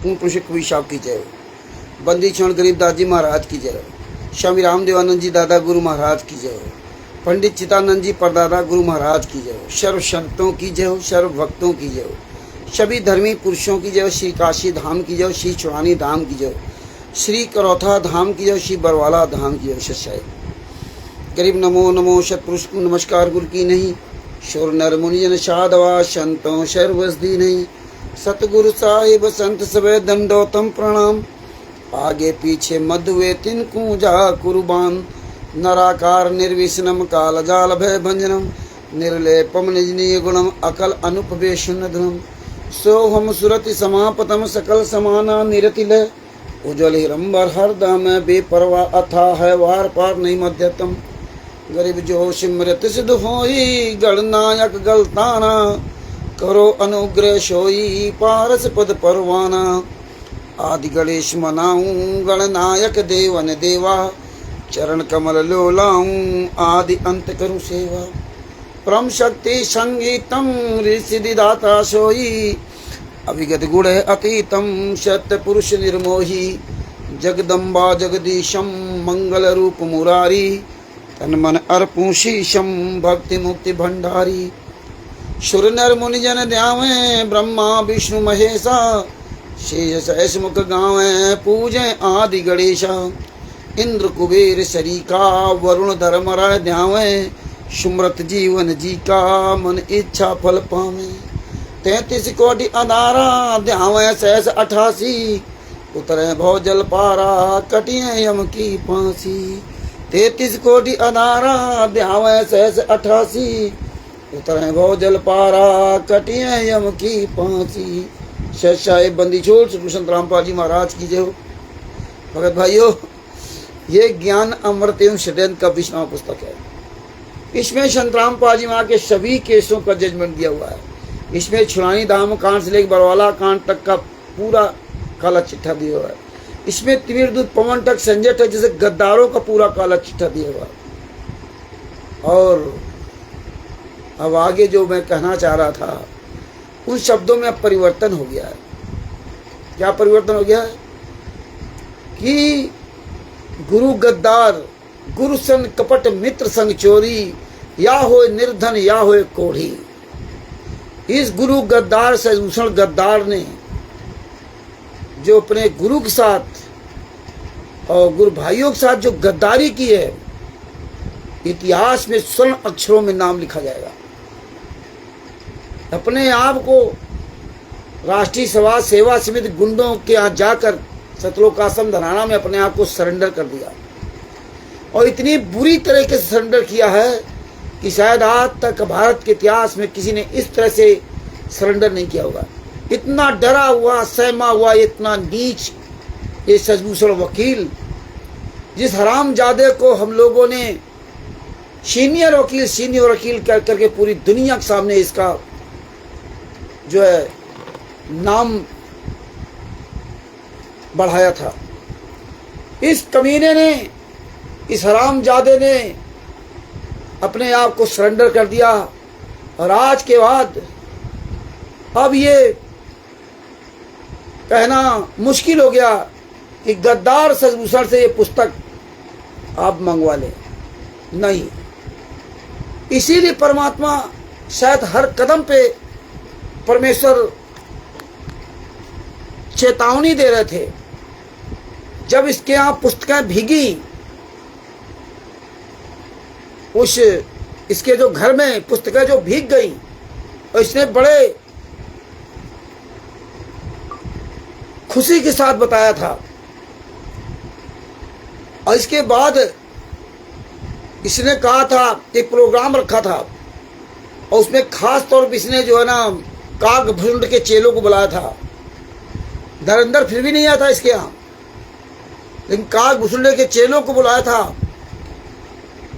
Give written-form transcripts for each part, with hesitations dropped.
पूर्ण पुरुष कबीर साहब की जय हो। बंदी छोड़ गरीबदास जी महाराज की जय हो। स्वामी रामदेवानंद जी दादा गुरु महाराज की जय हो। पंडित चितानंद जी परदादा गुरु महाराज की जय हो। सर्व संतों की जय हो, सर्व भक्तों की जय हो, सभी धर्मी पुरुषों की जय हो। श्री काशी धाम की जय हो, श्री चौहानी धाम की जय हो, श्री करौथा धाम की जय हो, श्री बरवाला धाम की जय हो। सच्चाई गरीब नमो नमो सतपुरुष को नमस्कार गुरु की नहीं, शोर नर मुनिजन साधवा संतों सर्वसदी नहीं। सतगुरु साहिब संत सवे दंडोतम प्रणाम, आगे पीछे मधुए तिनको जा कुर्बान। नराकार निर्विष्णम काल जाल भय भंजनम, निर्लेपम निजनीय गुणम अकल अनुपवेशन धनम। सोहम सुरति समापतम सकल समाना निरतिल, उज्ज्वल हिरंबर हरदम बेपरवा अथा है वार पार नहीं मध्यतम। गरीब जो सिमरत सिद्ध होई गणनायक गलताना, करो अनुग्रह सोई पारस पद परवाना। आदि गणेश मनाऊं गणनायक देवन देवा, चरण कमल लोलाऊं आदि अंत करूं सेवा। परम शक्ति संगीतम ऋषि दाता सोई, अभिगत गुण अतीतम सत्य पुरुष निर्मोही। जगदम्बा जगदीशम मंगल रूप मुरारी, तन मन अर्पूं शीशम भक्ति मुक्ति भंडारी। सुर नर मुनिजन ध्यावे ब्रह्मा विष्णु महेशा, शेष सहस मुख गावे पूजे आदि गणेशा। इंद्र कुबेर शरीका वरुण धर्मराय ध्यावे, सुमृत जीवन जी का मन इच्छा फल पावे। 33 कोटि अधारा ध्यावे सहस 88, उतरे भव जल पारा कटिए यम की फांसी। 33 कोटि अधारा ध्यावे सहस 88, उतरे भव जल पारा कटिए यम की फांसी। सच्चाई बंदी छोड़ श्री संत रामपाल जी महाराज की जय हो। भगत भाइयों, ये ज्ञान अमृत एवं षड्यंत्र का 20वां पुस्तक है। इसमें संत रामपाल जी महाराज के सभी केसों का जजमेंट दिया हुआ है। इसमें छुड़ानी धाम कांड से लेकर बरवाला कांड तक का पूरा काला चिट्ठा दिया हुआ है। इसमें तिमिर दूत पवन तक संजय तक जैसे गद्दारों का पूरा काला चिट्ठा दिया हुआ है। और अब आगे जो मैं कहना चाह रहा था उन शब्दों में अब परिवर्तन हो गया है। क्या परिवर्तन हो गया है कि गुरु गद्दार, गुरु सन कपट मित्र संग चोरी, या होए निर्धन या होए कोढ़ी। इस गुरु गद्दार सजभूषण गद्दार ने जो अपने गुरु के साथ और गुरु भाइयों के साथ जो गद्दारी की है, इतिहास में स्वर्ण अक्षरों में नाम लिखा जाएगा। अपने आप को राष्ट्रीय समाज सेवा समिति गुंडों के यहाँ जाकर सतलोक आश्रम धनाना में अपने आप को सरेंडर कर दिया, और इतनी बुरी तरीके से सरेंडर किया है कि शायद आज तक भारत के इतिहास में किसी ने इस तरह से सरेंडर नहीं किया होगा। इतना डरा हुआ सहमा हुआ, इतना नीच ये सजभूषण वकील, जिस हरामजादे को हम लोगों ने सीनियर वकील कर करके पूरी दुनिया के सामने इसका जो है नाम बढ़ाया था, इस कमीने ने, इस हरामजादे ने अपने आप को सरेंडर कर दिया। और आज के बाद अब ये कहना मुश्किल हो गया कि गद्दार सजभूषण से ये पुस्तक आप मंगवा लें। नहीं, इसीलिए परमात्मा शायद हर कदम पे परमेश्वर चेतावनी दे रहे थे। जब इसके यहाँ पुस्तकें भीगी, इसके जो घर में पुस्तकें जो भीग गई, और इसने बड़े खुशी के साथ बताया था। और इसके बाद इसने कहा था, एक प्रोग्राम रखा था, और उसमें खास तौर पर इसने जो है ना काकभुजंड के चेलों को बुलाया था। धरंधर फिर भी नहीं आया था इसके यहाँ, लेकिन काकभुजंड के चेलों को बुलाया था।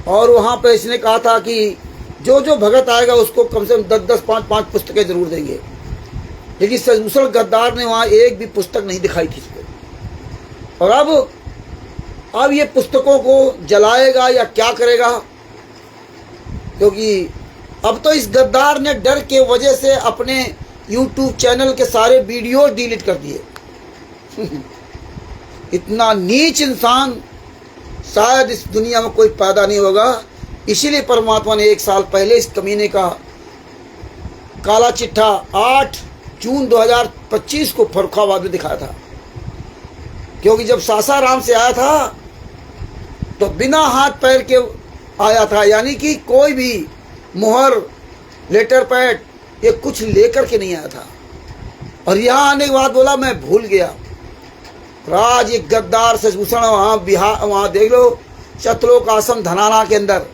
और वहाँ पे इसने कहा था कि जो जो भगत आएगा उसको कम से कम 10-10, 5-5 पुस्तकें जरूर देंगे। लेकिन सजभूषण गद्दार ने वहाँ एक भी पुस्तक नहीं दिखाई थी इसको। और अब ये पुस्तकों को जलाएगा या क्या करेगा, क्योंकि अब तो इस गद्दार ने डर के वजह से अपने YouTube चैनल के सारे वीडियो डिलीट कर दिए। इतना नीच इंसान शायद इस दुनिया में कोई पैदा नहीं होगा। इसीलिए परमात्मा ने 1 साल पहले इस कमीने का काला चिट्ठा 8 जून 2025 को फर्रुखाबाद में दिखाया था। क्योंकि जब सासाराम से आया था तो बिना हाथ पैर के आया था, यानी कि कोई भी मुहर, लेटर पैड ये कुछ लेकर के नहीं आया था। और यहाँ आने के बाद बोला मैं भूल गया। राज एक गद्दार सचभूषण वहाँ बिहार, वहाँ देख लो शतलोक आश्रम धनाना के अंदर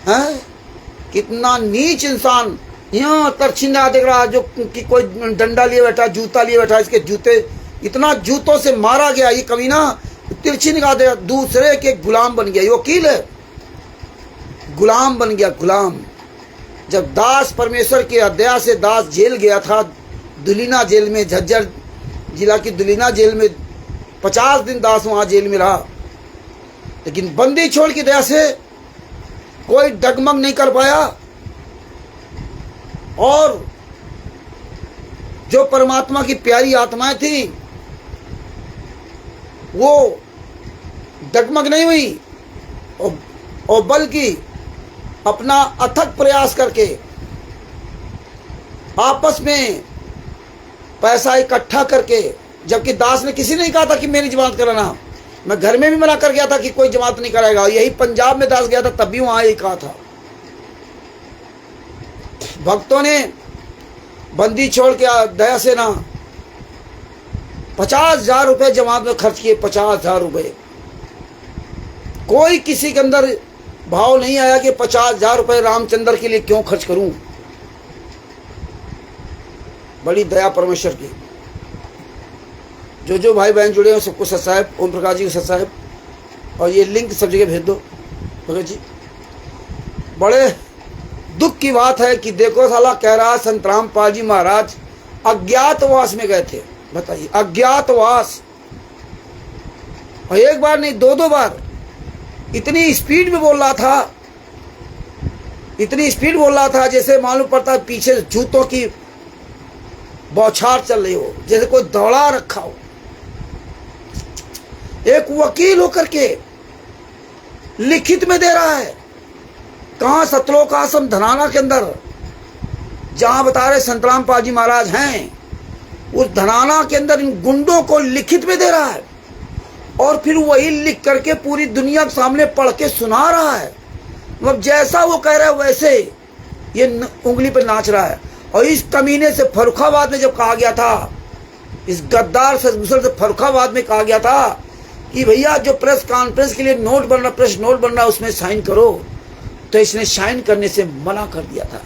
है। कितना नीच इंसान। यहाँ तरछिंदा दिख रहा जो कि कोई डंडा लिए बैठा, जूता लिए बैठा, इसके जूते इतना जूतों से मारा गया। ये कमीना तिरछी निगाह दे, दूसरे के गुलाम बन गया। ये वकील है, गुलाम बन गया, गुलाम। जब दास परमेश्वर की अध्याय से दास जेल गया था, दुलीना जेल में, झज्जर जिला की दुलीना जेल में 50 दिन दास वहाँ जेल में रहा। लेकिन बंदी छोड़ की दया से कोई डगमग नहीं कर पाया। और जो परमात्मा की प्यारी आत्माएं थी वो डगमग नहीं हुई और बल्कि अपना अथक प्रयास करके आपस में पैसा इकट्ठा करके, जबकि दास ने किसी ने नहीं कहा था कि मेरी जमानत कराना। मैं घर में भी मना कर गया था कि कोई जमानत नहीं कराएगा। यही पंजाब में दास गया था, तब भी वहां यही कहा था। भक्तों ने बंदी छोड़ के दया से ना 50,000 रुपये जमात में खर्च किए। 50,000 रुपये। कोई किसी के अंदर भाव नहीं आया कि 50,000 रुपये रामचंद्र के लिए क्यों खर्च करूं। बड़ी दया परमेश्वर की। जो भाई बहन जुड़े हैं सबको सत साहेब, ओम प्रकाश जी को सत साहेब, और ये लिंक सब जगह भेज दो भगत जी। बड़े दुख की बात है कि देखो साला कह रहा संत रामपाल जी महाराज अज्ञातवास में गए थे। बताइए, अज्ञातवास। और एक बार नहीं, 2 बार। इतनी स्पीड में बोल रहा था, इतनी स्पीड बोल रहा था जैसे मालूम पड़ता है पीछे जूतों की बौछार चल रही हो, जैसे कोई दौड़ा रखा हो। एक वकील होकर के लिखित में दे रहा है। कहाँ? सतलोक आश्रम धनाना के अंदर, जहां बता रहे संत रामपाल जी महाराज हैं, उस धनाना के अंदर इन गुंडों को लिखित में दे रहा है। और फिर वही लिख करके पूरी दुनिया के सामने पढ़ के सुना रहा है। मतलब जैसा वो कह रहा है वैसे ये उंगली पर नाच रहा है। और इस कमीने से फर्रुखाबाद में जब कहा गया था, इस गद्दार सचभूषण से फर्रुखाबाद में कहा गया था कि भैया जो प्रेस कॉन्फ्रेंस के लिए नोट बन रहा, प्रेस नोट बन रहा, उसमें साइन करो, तो इसने साइन करने से मना कर दिया था।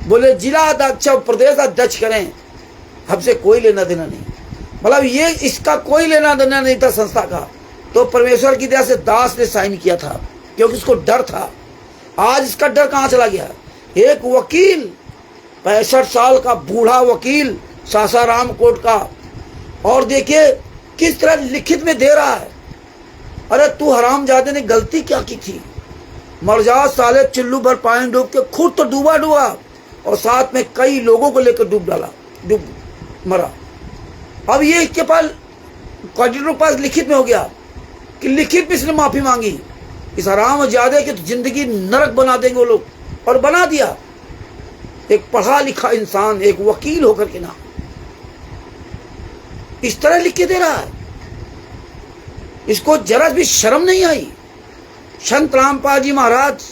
बोले जिला अध्यक्ष प्रदेश अध्यक्ष करें, हमसे कोई लेना देना नहीं। मतलब ये इसका कोई लेना देना नहीं था संस्था का। तो परमेश्वर की दया से दास ने साइन किया था क्योंकि उसको डर था। आज इसका डर कहाँ चला गया? एक वकील, 65 साल का बूढ़ा वकील सासाराम कोर्ट का, और देखिए किस तरह लिखित में दे रहा है। अरे तू हरामजादे ने गलती क्या की थी? मरजाद साले चुल्लू भर पानी डूब के खुद तो डूबा और साथ में कई लोगों को लेकर डूब मरा। अब ये इसके पास क्वार्टर के पास लिखित में हो गया कि लिखित में इसने माफी मांगी। इस हरामजादे की तो जिंदगी नरक बना देंगे वो लोग, और बना दिया। एक पढ़ा लिखा इंसान, एक वकील होकर के ना इस तरह लिख के दे रहा है। इसको जरा भी शर्म नहीं आई। संत रामपाल जी महाराज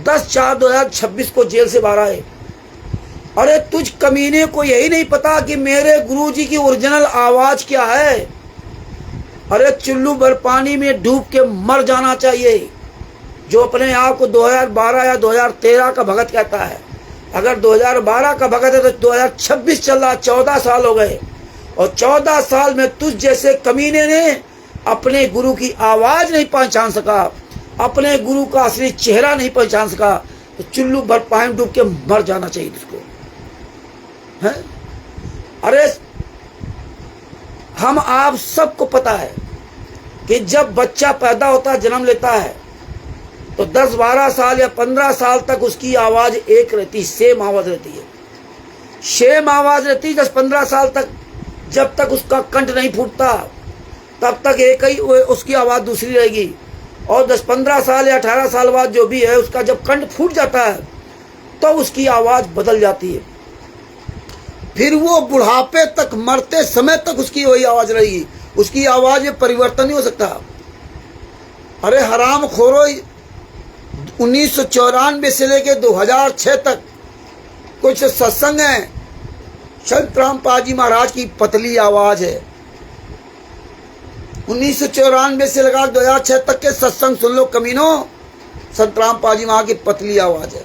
10/4/2026 को जेल से बाहर आए। अरे तुझ कमीने को यही नहीं पता कि मेरे गुरुजी की ओरिजिनल आवाज क्या है? अरे चुल्लू भर पानी में डूब के मर जाना चाहिए जो अपने आप को 2012 या 2013 का भगत कहता है। अगर 2012 का भगत है तो 2026 चल रहा, 14 साल हो गए। और 14 साल में तुझ जैसे कमीने ने अपने गुरु की आवाज नहीं पहचान सका, अपने गुरु का असली चेहरा नहीं पहचान सका, तो चुल्लू भर पानी डूब के मर जाना चाहिए तुझको है? अरे हम आप सबको पता है कि जब बच्चा पैदा होता है, जन्म लेता है, तो 10-12 साल या 15 साल तक उसकी आवाज एक रहती, सेम आवाज रहती है, सेम आवाज रहती है 10-15 साल तक। जब तक उसका कंठ नहीं फूटता तब तक एक ही उसकी आवाज़ दूसरी रहेगी, और 10-15 साल या 18 साल बाद जो भी है उसका जब कंठ फूट जाता है तो उसकी आवाज़ बदल जाती है। फिर वो बुढ़ापे तक, मरते समय तक उसकी वही आवाज़ रहेगी, उसकी आवाज़ में परिवर्तन नहीं हो सकता। अरे हराम खोरो, 1994 से लेके 2006 तक कुछ सत्संग हैं, संत रामपाल जी महाराज की पतली आवाज़ है। 1994 से लगा 2006 तक के सत्संग सुन लो कमीनों, संत रामपाल जी महाराज की पतली आवाज़ है।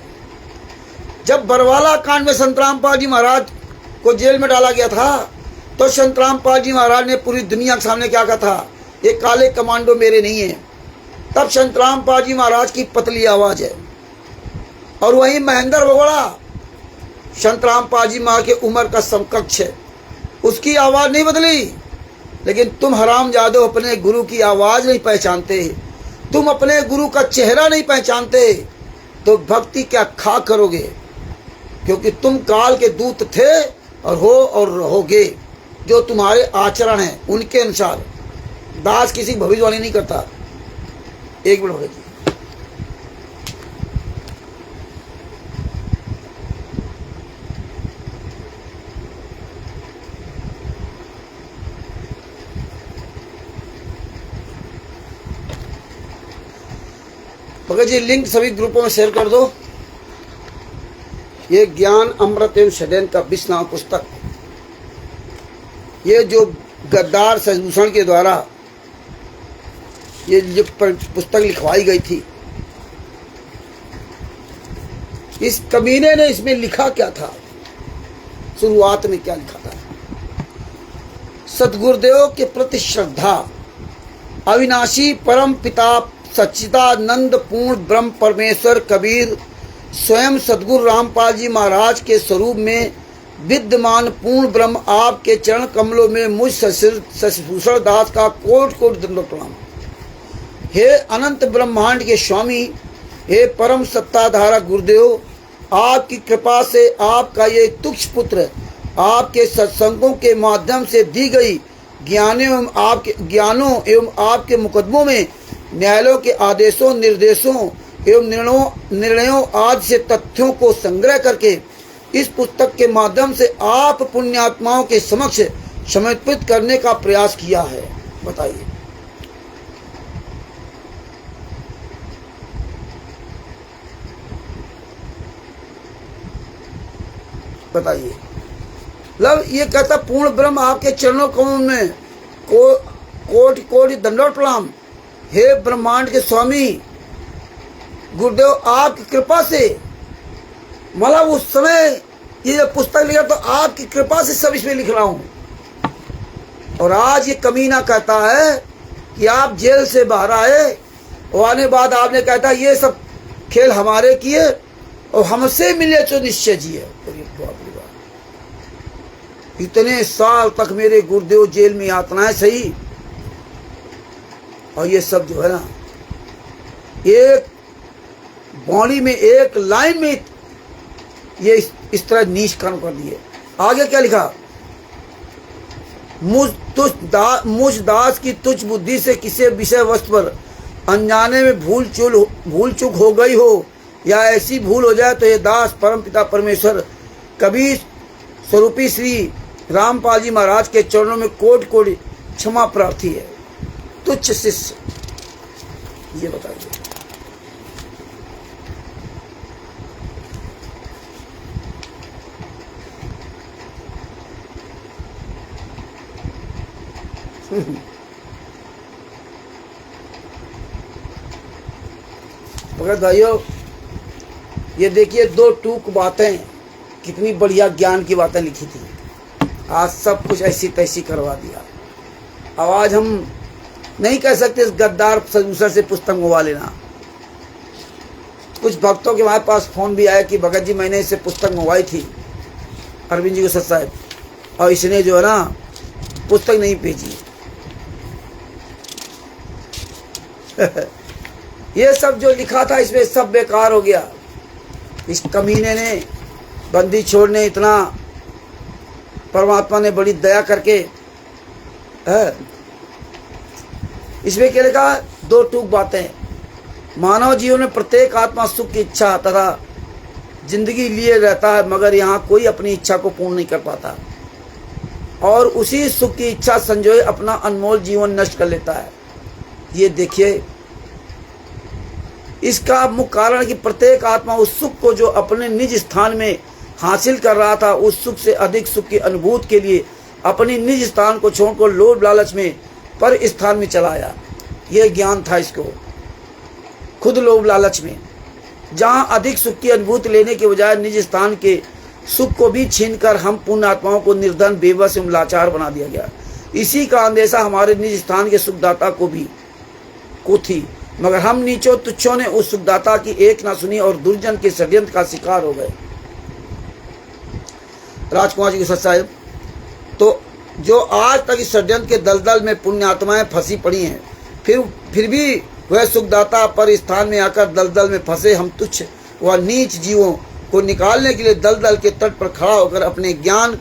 जब बरवाला कांड में संत रामपाल जी महाराज को जेल में डाला गया था तो संत रामपाल जी महाराज ने पूरी दुनिया के सामने क्या कहा था, ये काले कमांडो मेरे नहीं है। तब संत रामपाल जी महाराज की पतली आवाज़ है। और वहीं महेंद्र भगोड़ा संत रामपाल जी महाराज के उम्र का समकक्ष है, उसकी आवाज़ नहीं बदली। लेकिन तुम हरामजादो अपने गुरु की आवाज़ नहीं पहचानते, तुम अपने गुरु का चेहरा नहीं पहचानते, तो भक्ति क्या खा करोगे? क्योंकि तुम काल के दूत थे और हो और रहोगे। जो तुम्हारे आचरण हैं उनके अनुसार। दास किसी की भविष्यवाणी नहीं करता। एक मिनट भगत जी। भगत जी लिंक सभी ग्रुपों में शेयर कर दो। ये ज्ञान अमृत एवं षड्यंत्र का 20 नाम पुस्तक, ये जो गद्दार सजभूषण के द्वारा ये जो पुस्तक लिखवाई गई थी, इस कमीने ने इसमें लिखा क्या था? शुरुआत में क्या लिखा था? सद्गुरुदेव के प्रति श्रद्धा, अविनाशी परम पिता सच्चिदानंद पूर्ण ब्रह्म परमेश्वर कबीर स्वयं सद्गुरु रामपाल जी महाराज के स्वरूप में विद्यमान पूर्ण ब्रह्म आपके चरण कमलों में मुझ शशिभूषण दास का कोटि कोटि दंडवत प्रणाम। हे अनंत ब्रह्मांड के स्वामी, हे परम सत्ताधारा गुरुदेव, आपकी कृपा से आपका ये तुच्छ पुत्र आपके सत्संगों के माध्यम से दी गई ज्ञानों एवं आपके मुकदमों में न्यायालयों के आदेशों, निर्देशों एवं निर्णयों आदि से तथ्यों को संग्रह करके इस पुस्तक के माध्यम से आप पुण्यात्माओं के समक्ष समर्पित करने का प्रयास किया है। बताइए, बताइए। मतलब ये कहता पूर्ण ब्रह्म आपके चरणों कमलों में कोटि कोटि दंडवत प्रणाम। हे ब्रह्मांड के स्वामी गुरुदेव, आपकी कृपा से, मतलब उस समय ये पुस्तक लिखा तो आपकी कृपा से सब इसमें लिख रहा हूँ। और आज ये कमीना कहता है कि आप जेल से बाहर आए और आने बाद आपने कहता ये सब खेल हमारे किए और हमसे मिले तो निश्चय जिए। इतने साल तक मेरे गुरुदेव जेल में यातनाएं सही, और ये सब जो है ना, एक बॉडी में एक लाइन में ये इस तरह नीच कर्म कर दिए। आगे क्या लिखा? मुझ दास की तुच्छ बुद्धि से किसी विषय वस्तु पर अनजाने में भूल चूक हो गई हो या ऐसी भूल हो जाए तो ये दास परम पिता परमेश्वर कबीर स्वरूपी श्री रामपाल जी महाराज के चरणों में कोटि कोटि क्षमा प्रार्थी है। तुच्छ शिष्य, ये बताइए। भगत भाइयों, ये देखिए दो टूक बातें, कितनी बढ़िया ज्ञान की बातें लिखी थी। आज सब कुछ ऐसी तैसी करवा दिया। अब आज हम नहीं कह सकते इस गद्दार सदूसर से पुस्तक मंगवा लेना। कुछ भक्तों के हमारे पास फोन भी आया कि भगत जी मैंने इससे पुस्तक मंगवाई थी अरविंद जी को सत साहब, और इसने जो है ना पुस्तक नहीं भेजी। ये सब जो लिखा था इसमें सब बेकार हो गया। इस कमीने ने बंदी छोड़ने इतना, परमात्मा ने बड़ी दया करके है। इसमें क्या लिखा है? दो टूक बातें। मानव जीवन में प्रत्येक आत्मा सुख की इच्छा तथा जिंदगी लिए रहता है, मगर यहाँ कोई अपनी इच्छा को पूर्ण नहीं कर पाता और उसी सुख की इच्छा संजोए अपना अनमोल जीवन नष्ट कर लेता है। ये देखिए, इसका मुख्य कारण कि प्रत्येक आत्मा उस सुख को जो अपने निज स्थान में हासिल कर रहा था, उस सुख से अधिक सुख की अनुभूति के लिए अपनी निज स्थान को छोड़कर लोभ लालच में पर स्थान में चला आया। यह ज्ञान था इसको, खुद लोभ लालच में, जहाँ अधिक सुख की अनुभूति लेने के बजाय निज स्थान के सुख को भी छीनकर हम पुण्य आत्माओं को निर्धन, बेबस एवं लाचार बना दिया गया। इसी का अंदेशा हमारे निज स्थान के सुखदाता को थी, मगर हम नीचों तुच्छों ने उस सुखदाता की एक ना सुनी और दुर्जन के षड्यंत्र का शिकार हो गए। राजकुमार जी के सच साहिब, तो जो आज तक इस षड्यंत्र के दलदल में पुण्य आत्माएं फंसी पड़ी हैं, फिर भी वह सुखदाता पर स्थान में आकर दलदल में फंसे हम तुच्छ व नीच जीवों को निकालने के लिए दलदल के तट पर खड़ा होकर अपने ज्ञान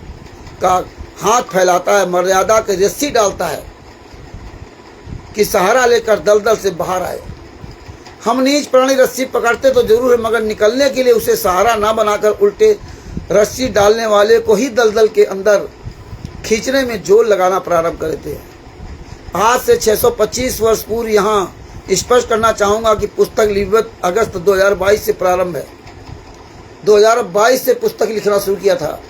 का हाथ फैलाता है, मर्यादा की रस्सी डालता है कि सहारा लेकर दलदल से बाहर आए। हम नीच प्राणी रस्सी पकड़ते तो जरूर है, मगर निकलने के लिए उसे सहारा ना बनाकर उल्टे रस्सी डालने वाले को ही दलदल के अंदर खींचने में जोर लगाना प्रारंभ कर देते हैं। आज से 625 वर्ष पूर्व यहाँ स्पष्ट करना चाहूँगा कि पुस्तक लिपिबद्ध अगस्त 2022 से प्रारंभ है। 2022 से पुस्तक लिखना शुरू किया था।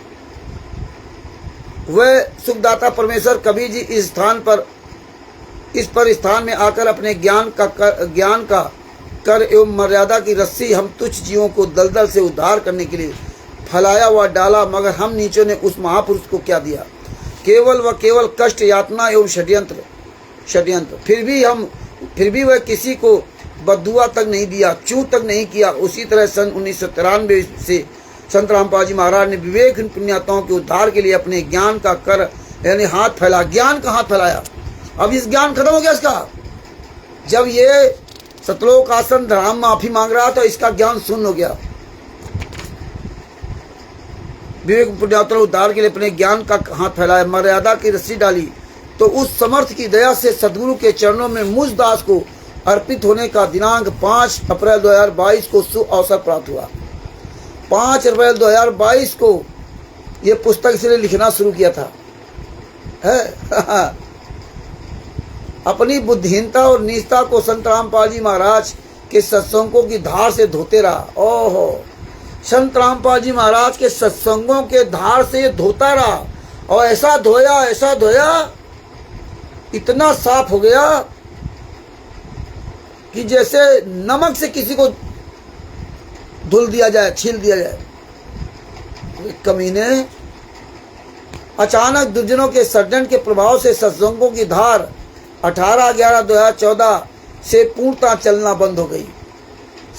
वह सुखदाता परमेश्वर कबीर जी इस स्थान में आकर अपने ज्ञान का कर एवं मर्यादा की रस्सी हम तुच्छ जीवों को दलदल से उद्धार करने के लिए फैलाया हुआ डाला, मगर हम नीचों ने उस महापुरुष को क्या दिया? केवल व केवल कष्ट, यातना एवं षड्यंत्र। फिर भी वह किसी को बद्दुआ तक नहीं दिया, चू तक नहीं किया। उसी तरह सन 1993 से संत रामपाल जी महाराज ने विवेक पुण्यात्माओं के उद्धार के लिए अपने ज्ञान का कर यानी हाथ फैला, ज्ञान का हाथ फैलाया। अब इस ज्ञान खत्म हो गया इसका। जब ये सतलोक आसन धाम माफी मांग रहा तो इसका ज्ञान शून्य हो गया। विवेक पुण्यात्मा उद्धार के लिए अपने ज्ञान का हाथ फैलाया, मर्यादा की रस्सी डाली, तो उस समर्थ की दया से सदगुरु के चरणों में मुझ दास को अर्पित होने का दिनांक 5 अप्रैल 2022 को शुभ अवसर प्राप्त हुआ। 5 अप्रैल 2022 को ये पुस्तक इसलिए लिखना शुरू किया था है। अपनी बुद्धिहीनता और नीचता को संत रामपाल जी महाराज के सत्संगों की धार से धोते रहा। ओहो, संत रामपाल जी महाराज के सत्संगों के धार से ये धोता रहा और ऐसा धोया इतना साफ हो गया कि जैसे नमक से किसी को धुल दिया जाए, छील दिया जाए। कमीने अचानक दुर्जनों के षड्यंत्र के प्रभाव से सत्संगों की धार 18/11/2014 से पूर्णतः चलना बंद हो गई।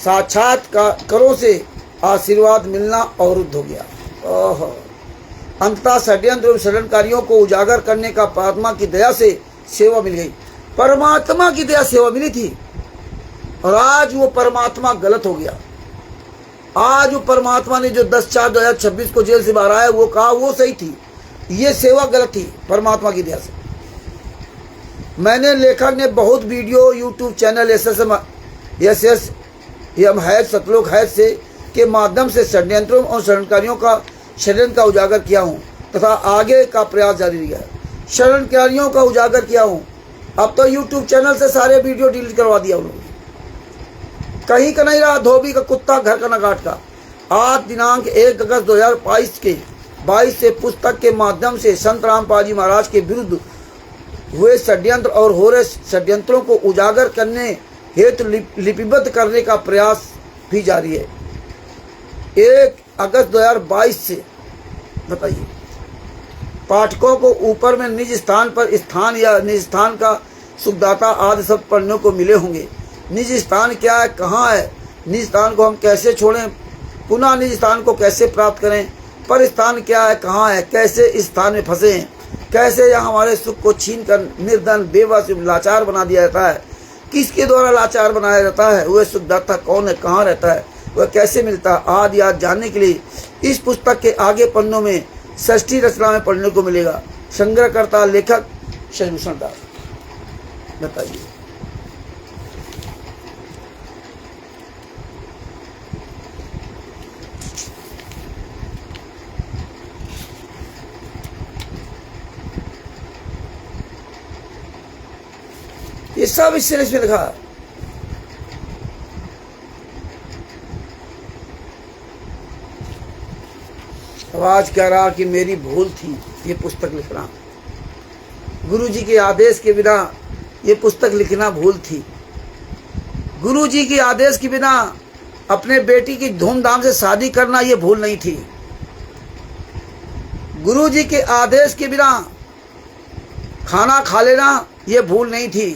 साक्षात्कारों से आशीर्वाद मिलना अवरुद्ध हो गया। ओहो, अंततः षड्यंत्र एवं षड्यंत्रकारियों को उजागर करने का परमात्मा की दया से सेवा मिल गई। परमात्मा की दया सेवा मिली थी और आज वो परमात्मा गलत हो गया। आज वो परमात्मा ने जो 10/4/2026 को जेल से बाहर आया वो कहा वो सही थी, ये सेवा गलत थी परमात्मा की दया से। मैंने लेखक ने बहुत वीडियो यूट्यूब चैनल सतलोक हैद से के माध्यम से षड्यंत्रों और षड्यंत्रकारियों का षड्यंत्र का उजागर किया हूँ तथा आगे का प्रयास जारी रहा। षड्यंत्रकारियों का उजागर किया हूँ। अब तो यूट्यूब चैनल से सारे वीडियो डिलीट करवा दिया उन्होंने। कहीं का नहीं रहा धोबी का कुत्ता घर का न काट का। आज दिनांक 1 अगस्त 2022 से पुस्तक के माध्यम से संत रामपाल जी महाराज के विरुद्ध हुए षड्यंत्र और हो रहे षड्यंत्रों को उजागर करने हेतु लिपिबद्ध करने का प्रयास भी जारी है। 1 अगस्त 2022 से बताइए, पाठकों को ऊपर में निज स्थान पर स्थान या निज स्थान का सुखदाता आदि सब पढ़ने को मिले होंगे। निज स्थान क्या है, कहाँ है, निज स्थान को हम कैसे छोड़ें, पुनः निज स्थान को कैसे प्राप्त करें, पर स्थान क्या है, कहाँ है, कैसे इस स्थान में फंसे हैं, कैसे यहाँ हमारे सुख को छीन कर निर्धन, बेबस, लाचार बना दिया जाता है, किसके द्वारा लाचार बनाया जाता है, वह सुखदाता कौन है, कहाँ रहता है, वह कैसे मिलता है, आदि आज जानने के लिए इस पुस्तक के आगे पन्नों में 60 रचना में पढ़ने को मिलेगा। संग्रहकर्ता लेखक शशिभूषण दास, बताइए। ये सब इसने इसमें लिखा। अब आज कह रहा कि मेरी भूल थी ये पुस्तक लिखना, गुरुजी के आदेश के बिना ये पुस्तक लिखना भूल थी, गुरुजी के आदेश के बिना अपने बेटी की धूमधाम से शादी करना ये भूल नहीं थी, गुरुजी के आदेश के बिना खाना खा लेना ये भूल नहीं थी,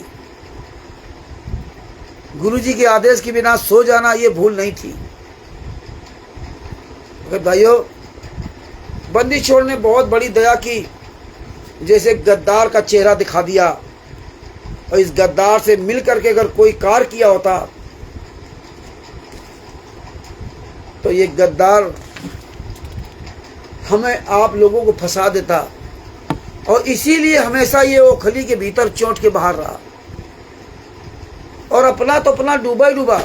गुरुजी के आदेश के बिना सो जाना ये भूल नहीं थी। भाइयों, बंदी छोड़ ने बहुत बड़ी दया की, जैसे गद्दार का चेहरा दिखा दिया, और इस गद्दार से मिलकर के अगर कोई कार्य किया होता तो ये गद्दार हमें आप लोगों को फंसा देता, और इसीलिए हमेशा ये ओखली के भीतर चोट के बाहर रहा, और अपना तो अपना डूबा ही डूबा,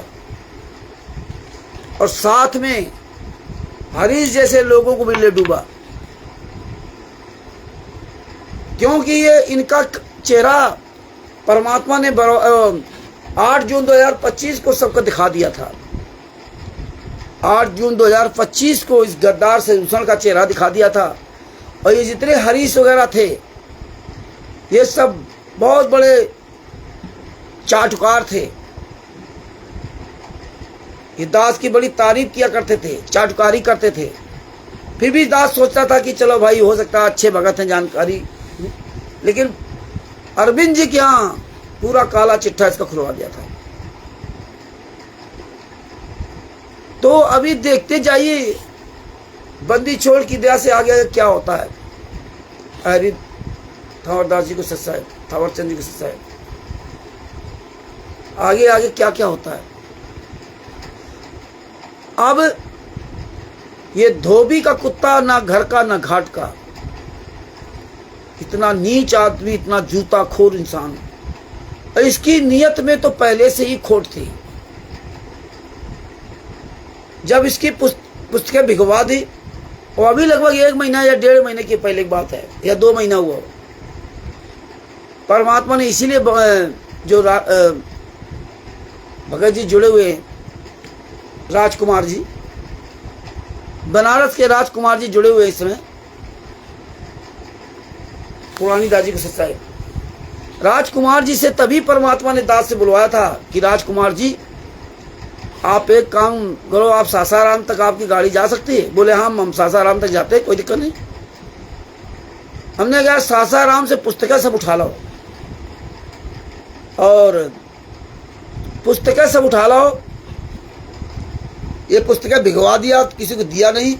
और साथ में हरीश जैसे लोगों को भी ले डूबा, क्योंकि ये इनका चेहरा परमात्मा ने 8 जून 2025 को सबको दिखा दिया था। 8 जून 2025 को इस गद्दार शशिभूषण का चेहरा दिखा दिया था, और ये जितने हरीश वगैरह थे ये सब बहुत बड़े चाटुकार थे, ये दास की बड़ी तारीफ किया करते थे, चाटुकारी करते थे। फिर भी दास सोचता था कि चलो भाई हो सकता है अच्छे भगत हैं, जानकारी, लेकिन अरविंद जी के यहाँ पूरा काला चिट्ठा इसका खुलवा दिया था। तो अभी देखते जाइए बंदी छोड़ की दया से आगे क्या होता है। अरे थावरदास जी को सच्चा है, थावरचंद जी को सच्चा है, आगे आगे क्या क्या होता है। अब ये धोबी का कुत्ता, ना घर का ना घाट का, इतना नीच आदमी, इतना जूता खोर इंसान, और इसकी नीयत में तो पहले से ही खोट थी। जब इसकी पुस्तकें भिगवा दी, और अभी लगभग 1 महीना या 1.5 महीने की पहले की बात है, या 2 महीना हुआ, परमात्मा ने इसीलिए जो भगत जी जुड़े हुए हैं, राजकुमार जी, बनारस के राजकुमार जी जुड़े हुए इसमें, पुरानी दाजी को सच्चाई, राजकुमार जी से तभी परमात्मा ने दास से बुलवाया था कि राजकुमार जी आप एक काम करो, आप सासाराम तक आपकी गाड़ी जा सकती है। बोले हाँ, हम सासाराम तक जाते हैं, कोई दिक्कत नहीं। हमने कहा सासाराम से पुस्तकें सब उठा लो, और पुस्तकें सब उठा लो, ये पुस्तकें भिगवा दिया, किसी को दिया नहीं।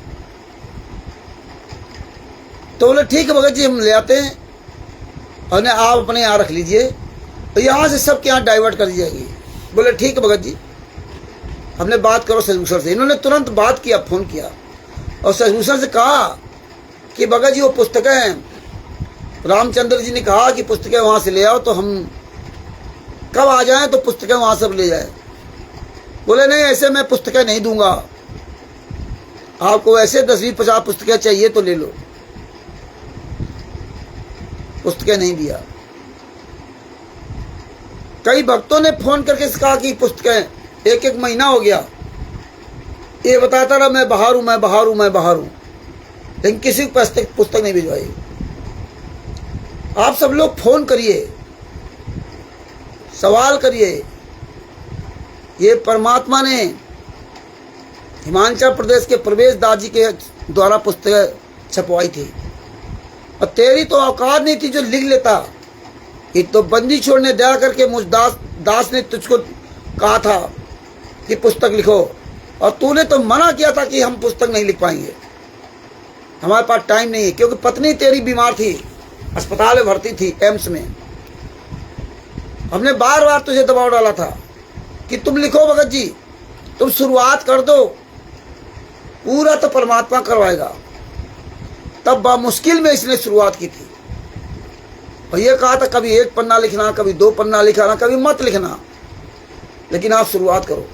तो बोले ठीक है भगत जी, हम ले आते हैं, और आप अपने यहाँ रख लीजिए, तो यहाँ से सबके यहाँ डाइवर्ट कर दी जाएगी। बोले ठीक है भगत जी, हमने बात करो शशिभूषण से। इन्होंने तुरंत बात किया, फोन किया, और शशिभूषण से कहा कि भगत जी वो पुस्तकें, रामचंद्र जी ने कहा कि पुस्तकें वहाँ से ले आओ, तो हम कब आ जाएं तो पुस्तकें वहाँ सब ले जाए। बोले नहीं, ऐसे मैं पुस्तकें नहीं दूंगा, आपको ऐसे 10-20-50 पुस्तकें चाहिए तो ले लो। पुस्तकें नहीं दिया। कई भक्तों ने फोन करके कहा कि पुस्तकें, 1-1 महीना हो गया ये बताता रहा मैं बाहर हूं, मैं बाहर हूं, मैं बाहर हूं, लेकिन किसी को पुस्तक नहीं भिजवाई। आप सब लोग फोन करिए, सवाल करिए। ये परमात्मा ने हिमाचल प्रदेश के प्रवेश दास जी के द्वारा पुस्तकें छपवाई थी, और तेरी तो औकात नहीं थी जो लिख लेता। ये तो बंदी छोड़ ने दया करके मुझ दास ने तुझको कहा था कि पुस्तक लिखो, और तूने तो मना किया था कि हम पुस्तक नहीं लिख पाएंगे, हमारे पास टाइम नहीं है, क्योंकि पत्नी तेरी बीमार थी, अस्पताल में भर्ती थी, एम्स में। हमने बार बार तुझे दबाव डाला था कि तुम लिखो भगत जी, तुम शुरुआत कर दो, पूरा तो परमात्मा करवाएगा। तब मुश्किल में इसने शुरुआत की थी, और ये कहा था कभी 1 पन्ना लिखना, कभी 2 पन्ना लिखना, कभी मत लिखना, लेकिन आप शुरुआत करो।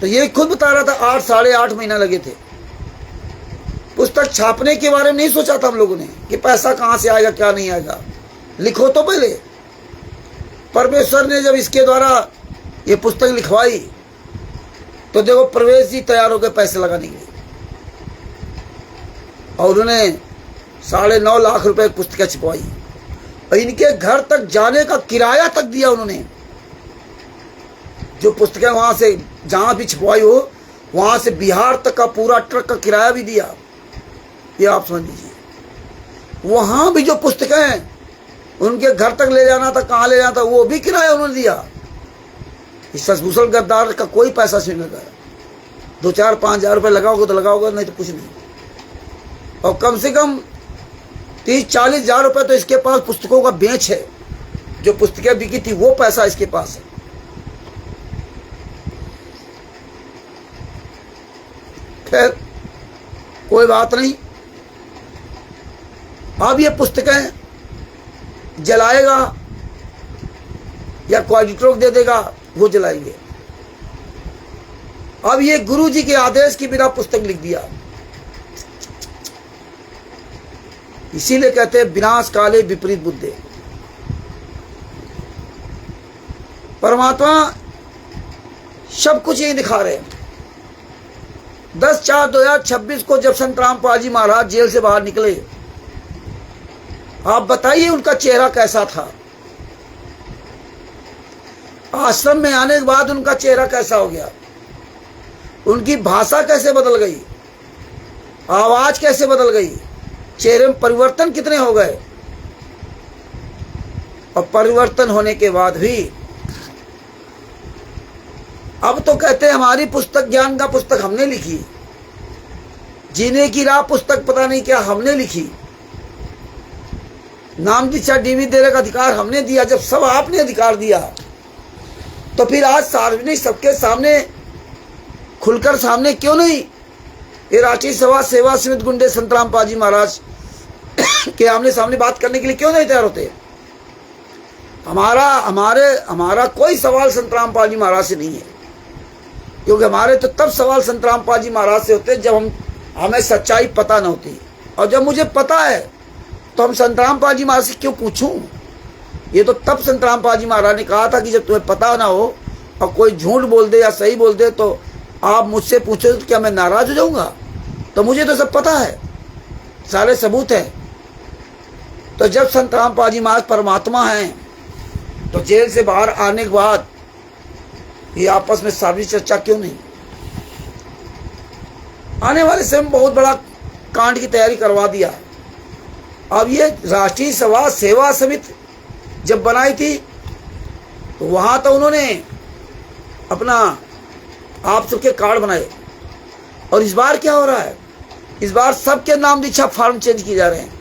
तो ये खुद बता रहा था 8 साढ़े 8 महीना लगे थे। पुस्तक छापने के बारे में नहीं सोचा था हम लोगों ने कि पैसा कहाँ से आएगा क्या नहीं आएगा, लिखो तो पहले। परमेश्वर ने जब इसके द्वारा ये पुस्तक लिखवाई तो देखो प्रवेश जी तैयार हो गए पैसे लगाने के लिए, और उन्होंने 9.5 लाख रुपए की पुस्तकें छपवाई और इनके घर तक जाने का किराया तक दिया उन्होंने। जो पुस्तकें वहां से जहां भी छपवाई हो वहां से बिहार तक का पूरा ट्रक का किराया भी दिया। ये आप समझ लीजिए। वहां भी जो पुस्तकें उनके घर तक ले जाना था, कहाँ ले जाना था, वो भी किराया उन्होंने दिया। इस ससभूषण गद्दार का कोई पैसा नहीं लगा। 2-4-5 हजार रुपये लगाओगे तो लगाओगे, नहीं तो कुछ नहीं। और कम से कम 30-40 हजार रुपये तो इसके पास पुस्तकों का बेच है। जो पुस्तकें बिकी थी वो पैसा इसके पास है। खैर कोई बात नहीं। अब ये पुस्तकें जलाएगा या क्वालिटर को दे देगा, वो जलाएंगे। अब ये गुरु जी के आदेश की बिना पुस्तक लिख दिया। इसीलिए कहते हैं विनाश काले विपरीत बुद्धि। परमात्मा सब कुछ यही दिखा रहे हैं। 10/4/2026 को जब संत रामपाल जी महाराज जेल से बाहर निकले, आप बताइए उनका चेहरा कैसा था। आश्रम में आने के बाद उनका चेहरा कैसा हो गया, उनकी भाषा कैसे बदल गई, आवाज कैसे बदल गई, चेहरे में परिवर्तन कितने हो गए। और परिवर्तन होने के बाद भी अब तो कहते हैं हमारी पुस्तक, ज्ञान का पुस्तक हमने लिखी, जीने की राह पुस्तक पता नहीं क्या हमने लिखी, नाम दीक्षा डीवी देने का अधिकार हमने दिया। जब सब आपने अधिकार दिया तो फिर आज सार्वजनिक सबके सामने खुलकर सामने क्यों नहीं ये राष्ट्रीय सभा सेवा समिति गुंडे संत रामपाल जी महाराज के आमने सामने बात करने के लिए क्यों नहीं तैयार होते। हमारा कोई सवाल संत रामपाल जी महाराज से नहीं है, क्योंकि हमारे तो तब सवाल संत रामपाल जी महाराज से होते जब हमें सच्चाई पता न होती। और जब मुझे पता है तो हम संत रामपाल जी महाराज से क्यों पूछूं। ये तो तब संत रामपाल जी महाराज ने कहा था कि जब तुम्हें पता ना हो और कोई झूठ बोल दे या सही बोल दे तो आप मुझसे पूछो तो क्या मैं नाराज हो जाऊंगा। तो मुझे तो सब पता है, सारे सबूत हैं। तो जब संत रामपाल जी महाराज परमात्मा हैं तो जेल से बाहर आने के बाद ये आपस में सार्वजनिक चर्चा क्यों नहीं। आने वाले समय में बहुत बड़ा कांड की तैयारी करवा दिया। अब ये राष्ट्रीय सभा सेवा समिति जब बनाई थी तो वहां तो उन्होंने अपना आप सबके कार्ड बनाए, और इस बार क्या हो रहा है, इस बार सबके नाम दीक्षा फॉर्म चेंज किए जा रहे हैं।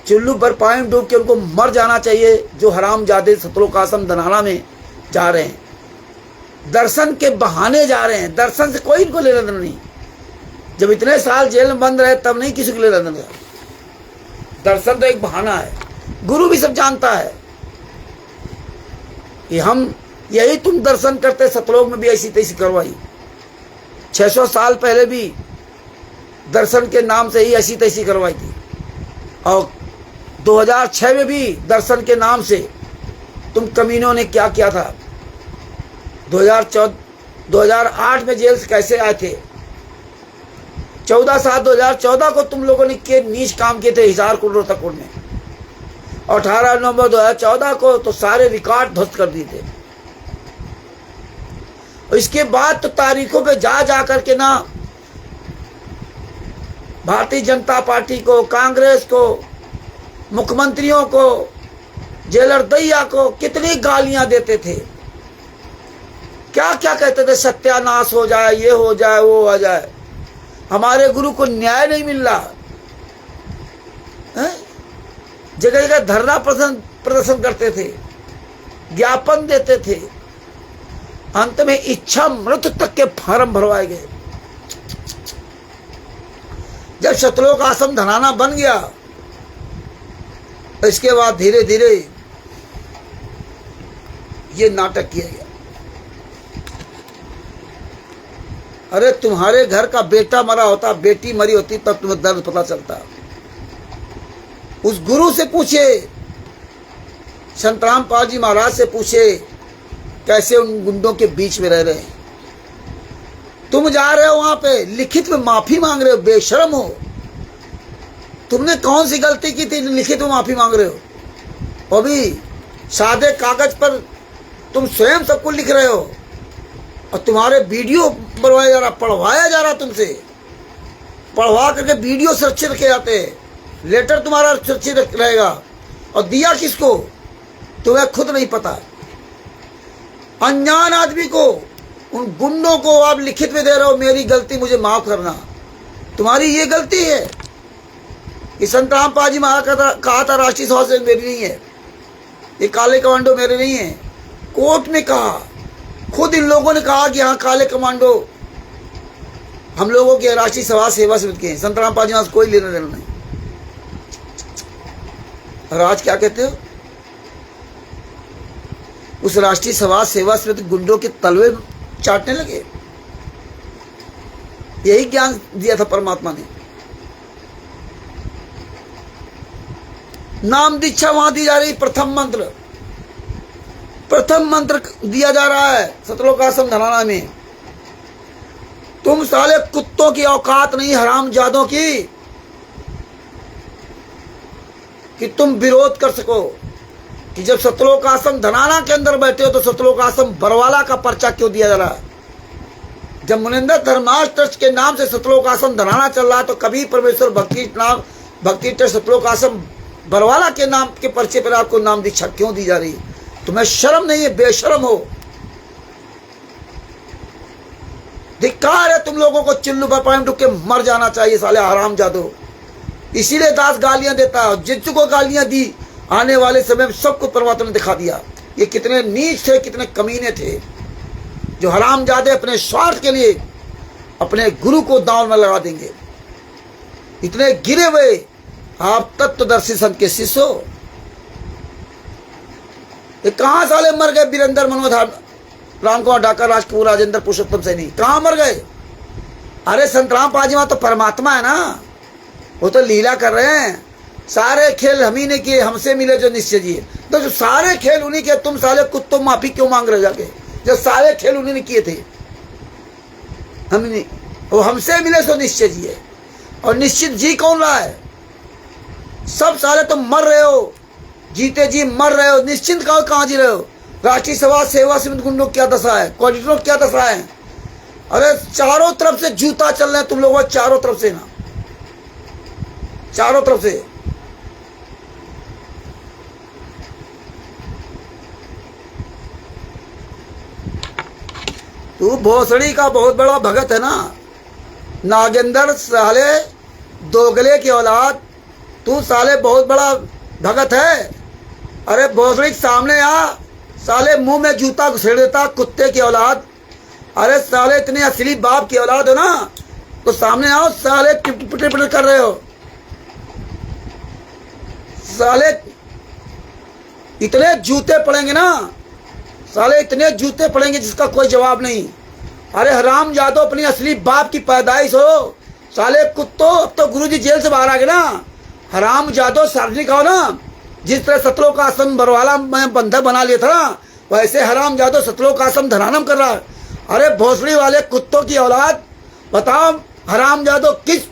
चुल्लू पर पानी डूब के उनको मर जाना चाहिए जो हरामजादे सतलोकासम दनाला में जा रहे हैं, दर्शन के बहाने जा रहे हैं। दर्शन से कोई इनको लेना देना नहीं। जब इतने साल जेल में बंद रहे तब नहीं किसी को लेना देना। दर्शन तो एक बहाना है। गुरु भी सब जानता है कि हम यही तुम दर्शन करते। सतलोक में भी ऐसी तैसी करवाई, 600 साल पहले भी दर्शन के नाम से ही ऐसी तैसी करवाई थी, और 2006 में भी दर्शन के नाम से तुम कमीनों ने क्या किया था। 2008 में जेल से कैसे आए थे। 14/7/2014 को तुम लोगों ने के नीच काम किए थे हिसार कुंड रोहतक में, और 18 नवंबर 2014 को तो सारे रिकॉर्ड ध्वस्त कर दिए थे। और इसके बाद तो तारीखों पे जा करके ना भारतीय जनता पार्टी को, कांग्रेस को, मुख्यमंत्रियों को, जेलर दैया को कितनी गालियां देते थे। क्या क्या कहते थे, सत्यानाश हो जाए, ये हो जाए, वो हो जाए। हमारे गुरु को न्याय नहीं मिल रहा है। जगह जगह धरना प्रदर्शन करते थे, ज्ञापन देते थे, अंत में इच्छा मृत्यु तक के फार्म भरवाए गए। जब सतलोक आश्रम धनाना बन गया, इसके बाद धीरे धीरे ये नाटक किया गया। अरे तुम्हारे घर का बेटा मरा होता, बेटी मरी होती, तब तुम्हें दर्द पता चलता। उस गुरु से पूछे, संत रामपाल जी महाराज से पूछे, कैसे उन गुंडों के बीच में रह रहे हैं। तुम जा रहे हो वहां पे, लिखित में माफी मांग रहे हो, बेशर्म हो। तुमने कौन सी गलती की थी लिखित में माफी मांग रहे हो? अभी सादे कागज पर तुम स्वयं सब कुछ लिख रहे हो और तुम्हारे वीडियो बनवाया जा रहा, पढ़वाया जा रहा, तुमसे पढ़वा करके वीडियो सुरक्षित रखे जाते हैं, लेटर तुम्हारा सुरक्षित रहेगा। और दिया किसको? तुम्हें खुद नहीं पता। अनजान आदमी को, उन गुंडों को आप लिखित में दे रहे हो, मेरी गलती, मुझे माफ करना। तुम्हारी ये गलती है कि संत रामपाल जी महाराज कहा था राष्ट्रीय सभा से मेरी नहीं है, ये काले कमांडो मेरे नहीं है। कोर्ट में कहा, खुद इन लोगों ने कहा कि हाँ काले कमांडो हम लोगों के राष्ट्रीय सभा सेवा समिति के हैं, संत रामपाल जी महाराज कोई लेना देना नहीं। और आज क्या कहते हो? उस राष्ट्रीय सभा सेवा समिति गुंडों के तलवे चाटने लगे। यही ज्ञान दिया था परमात्मा ने। नाम दीक्षा वहां दी जा रही, प्रथम मंत्र दिया जा रहा है सतलोक आश्रम धनाना में। तुम साले कुत्तों की औकात नहीं, हरामजादों की, कि तुम विरोध कर सको। कि जब सतलोक आश्रम धनाना के अंदर बैठे हो तो सतलोक आश्रम बरवाला का पर्चा क्यों दिया जा रहा है? जब मुनिंदर धर्मार्थ ट्रस्ट के नाम से सतलोक आश्रम धनाना चल रहा है तो कभी परमेश्वर भक्ति ट्रस्ट सतलोक आश्रम बरवाला के नाम के पर्चे पर आपको नाम दीक्षा क्यों दी जा रही है? तुम्हें शर्म नहीं है? बेशर्म हो। धिक्कार है तुम लोगों को, चिल्लू पर पैर डुब के मर जाना चाहिए साले हरामजादो। इसीलिए दास गालियां देता है, जिनको गालियां दी आने वाले समय में सबको परमात्मा ने दिखा दिया ये कितने नीच थे, कितने कमीने थे, जो हरामजादे अपने स्वार्थ के लिए अपने गुरु को दांव में लगा देंगे। इतने गिरे हुए आप तत्वदर्शी संत के शिष्य हो। ये कहां साले मर गए? वीरेंद्र मनोहर, राम कुमार ढाका, राजकपूर, राजेंद्र, पुरुषोत्तम सैनी, कहां मर गए? अरे संत रामपाल जी तो परमात्मा है ना, वो तो लीला कर रहे हैं। सारे खेल हम ही ने किए, हमसे मिले जो निश्चय जी। तो जो सारे खेल उन्हीं के, तुम साले कुत्तों माफी क्यों मांग रहे हो जाके? जो सारे खेल उन्हीं ने किए थे, हमने, वो हमसे मिले सो निश्चय जी है। और निश्चित जी कौन रहा है? सब साले तुम मर रहे हो, जीते जी मर रहे हो। निश्चिंत कहाँ जी रहे हो? राष्ट्रीय सभा सेवा समिति गुंडों क्या दशा है, कोऑर्डिनेटरों क्या दशा है? अरे चारों तरफ से जूता चल रहे हैं तुम लोगों, चारों तरफ से ना, चारों तरफ से। तू भोसड़ी का बहुत बड़ा भगत है ना, नागेंद्र साले दोगले की औलाद, तू साले बहुत बड़ा भगत है। अरे भोसड़ी सामने आ, साले मुंह में जूता घुसेड़ देता, कुत्ते की औलाद। अरे साले इतने असली बाप की औलाद हो ना, तो सामने आओ। साले टिपट कर रहे हो, साले इतने जूते पड़ेंगे ना, साले इतने जूते पड़ेंगे जिसका कोई जवाब नहीं। अरे हराम जादो, अपनी असली बाप की पैदाइश हो साले कुत्तों। अब तो गुरुजी जेल से बाहर आ गए ना। हराम जादो सार्वजनिक हो ना, जिस तरह सतलोक आश्रम बरवाला में बंधक बना लिया था ना, वैसे हराम जादो सतलोक आश्रम धनानम कर रहा है। अरे भोसड़ी वाले कुत्तों की औलाद, बताओ हराम जादो किस,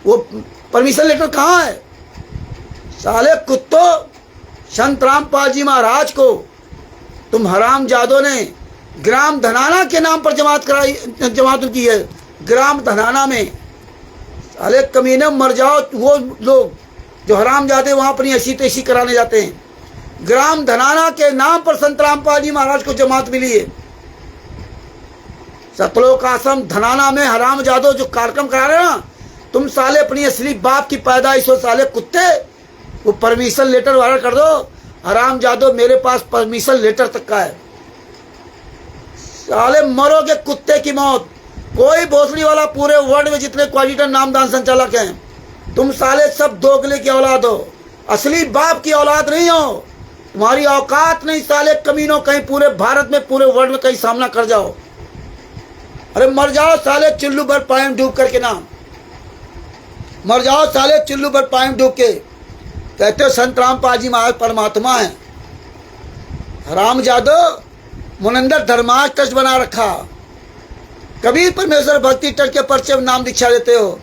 वो परमिशन लेटर कहाँ है? साले कुत्तों, संत रामपाल जी महाराज को तुम हराम जादो ने ग्राम धनाना के नाम पर जमात की है। ग्राम धनाना में साले कमीने मर जाओ वो लोग जो हराम जादे वहां अपनी ऐसी तेसी कराने जाते हैं। ग्राम धनाना के नाम पर संत रामपाल जी महाराज को जमात मिली है। सतलोक आश्रम धनाना में हराम जादो जो कार्यक्रम करा रहे ना, तुम साले अपनी असली बाप की पैदाइश हो साले कुत्ते। वो परमिशन लेटर वायरल कर दो। हराम जादो मेरे पास परमिशन लेटर तक का है। साले मरोगे कुत्ते की मौत। कोई भोसड़ी वाला पूरे वर्ल्ड में जितने कोऑर्डिनेटर नामदान संचालक हैं तुम साले सब दोगले की औलाद हो, असली बाप की औलाद नहीं हो। तुम्हारी औकात नहीं साले कमीनों, कहीं पूरे भारत में पूरे वर्ल्ड में कहीं सामना कर जाओ। अरे मर जाओ साले चुल्लू भर पानी डूब करके ना, मर जाओ साले चुल्लू भर पानी डूब के। कहते हो संत रामपाल जी महाराज परमात्मा है। हराम जादो मुनंदर धर्मार्थ ट्रस्ट बना रखा, कबीर परमेश्वर भक्ति ट्रस्ट के पर्चे में नाम दीक्षा देते हो।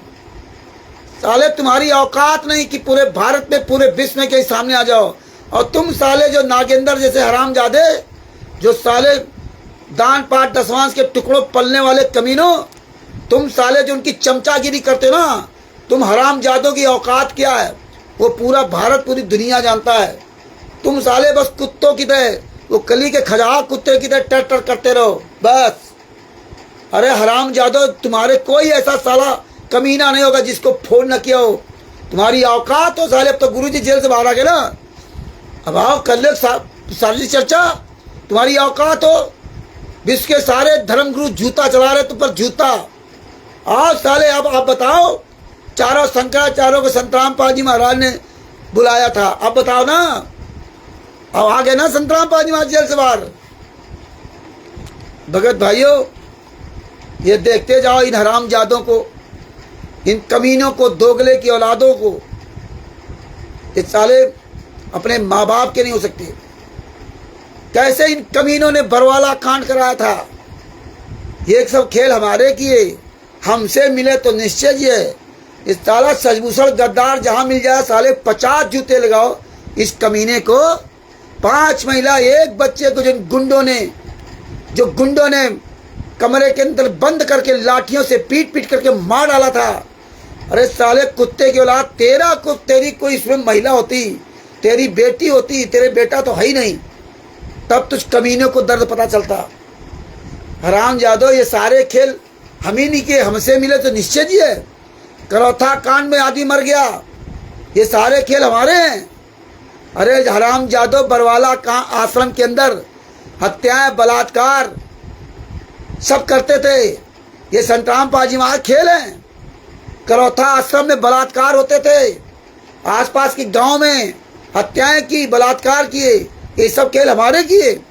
साले तुम्हारी औकात नहीं कि पूरे भारत में पूरे विश्व में कहीं सामने आ जाओ। और तुम साले जो नागेंद्र जैसे हरामजादे, जो साले दान पाठ दसवांश के टुकड़ों पलने वाले कमीनों, तुम साले जो उनकी चमचागिरी करते हो ना, तुम हरामजादों की औकात क्या है वो पूरा भारत पूरी दुनिया जानता है। तुम साले बस कुत्तों की तरह, वो कली के खजा कुत्ते की तरह टर टर करते रहो बस। अरे हरामजादो, तुम्हारे कोई ऐसा साला कमीना नहीं होगा जिसको फोन न किया हो। तुम्हारी औकात हो साले। अब तो गुरुजी जेल से बाहर आ गए ना, अब आओ कर ले सार्वजनिक चर्चा। तुम्हारी औकात हो, विश्व के सारे धर्मगुरु जूता चला रहे तुम पर जूता। आओ साले, अब आप बताओ, चारों शंकराचार्यों को संत रामपाल जी महाराज ने बुलाया था, अब बताओ ना। अब आ गए ना संत रामपाल जी महाराज जेल से बाहर। भगत भाइयों, ये देखते जाओ इन हरामजादों को, इन कमीनों को, दोगले की औलादों को। ये साले अपने माँ बाप के नहीं हो सकते। कैसे इन कमीनों ने बरवाला कांड कराया था। ये सब खेल हमारे किए, हमसे मिले तो निश्चय ही है। इस साला सजभूषण गद्दार जहां मिल जाए साले 50 जूते लगाओ इस कमीने को। 5 महिला 1 बच्चे को जो गुंडों ने कमरे के अंदर बंद करके लाठियों से पीट पीट करके मार डाला था। अरे साले कुत्ते की औलाद, तेरी कोई इसमें महिला होती, तेरी बेटी होती, तेरे बेटा तो है ही नहीं, तब तुझ कमीनों को दर्द पता चलता। हरामजादो, ये सारे खेल हम ही नहीं किए, हमसे मिले तो निश्चय जी है। करौथा कांड में आदमी मर गया, ये सारे खेल हमारे हैं। अरे हरामजादो, बरवाला का आश्रम के अंदर हत्याएं, बलात्कार सब करते थे। ये संत रामपाल जी महाराज खेल हैं। करौथा आश्रम में बलात्कार होते थे, आसपास के गांव में हत्याएं की, बलात्कार किए, ये सब खेल हमारे किए।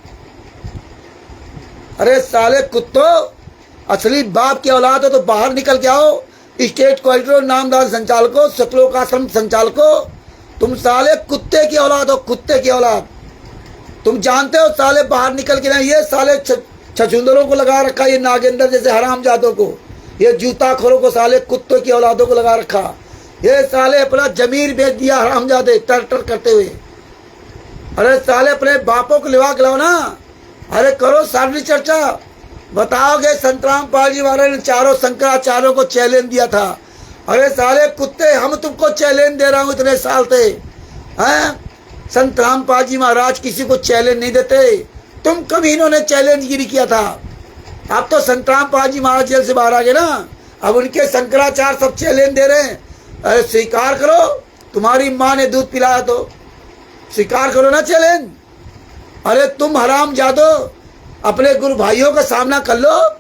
अरे साले कुत्तों, असली बाप की औलाद हो तो बाहर निकल के आओ। स्टेट कलेक्टर, नामदार संचालकों, सतलोक आश्रम संचालकों, तुम साले कुत्ते की औलाद हो, कुत्ते की औलाद। तुम जानते हो साले बाहर निकल के ना, ये साले छछूंदरों को लगा रखा, ये नागेंद्र जैसे हरामजादों को, ये जूताखोरों को, साले कुत्तों की औलादों को लगा रखा। ये साले अपना जमीर बेच दिया हरामजादे टर टर करते हुए। अरे साले अपने बापों को लिवा खिलाओ ना। अरे करो सार्वजनिक चर्चा, बताओगे संत रामपाल जी महाराज ने चारों शंकराचार्यों को चैलेंज दिया था। अरे साले कुत्ते, हम तुमको चैलेंज दे रहा हूँ इतने साल से, हैं? संत रामपाल जी महाराज किसी को चैलेंज नहीं देते, तुम कभी इन्होंने चैलेंज गिरी किया था। अब तो संत रामपाल जी महाराज जेल से बाहर आ गए ना, अब उनके शंकराचार्य सब चैलेंज दे रहे हैं। अरे स्वीकार करो, तुम्हारी माँ ने दूध पिलाया तो स्वीकार करो ना चैलेंज। अरे तुम हरामजादो, अपने गुरु भाइयों का सामना कर लो।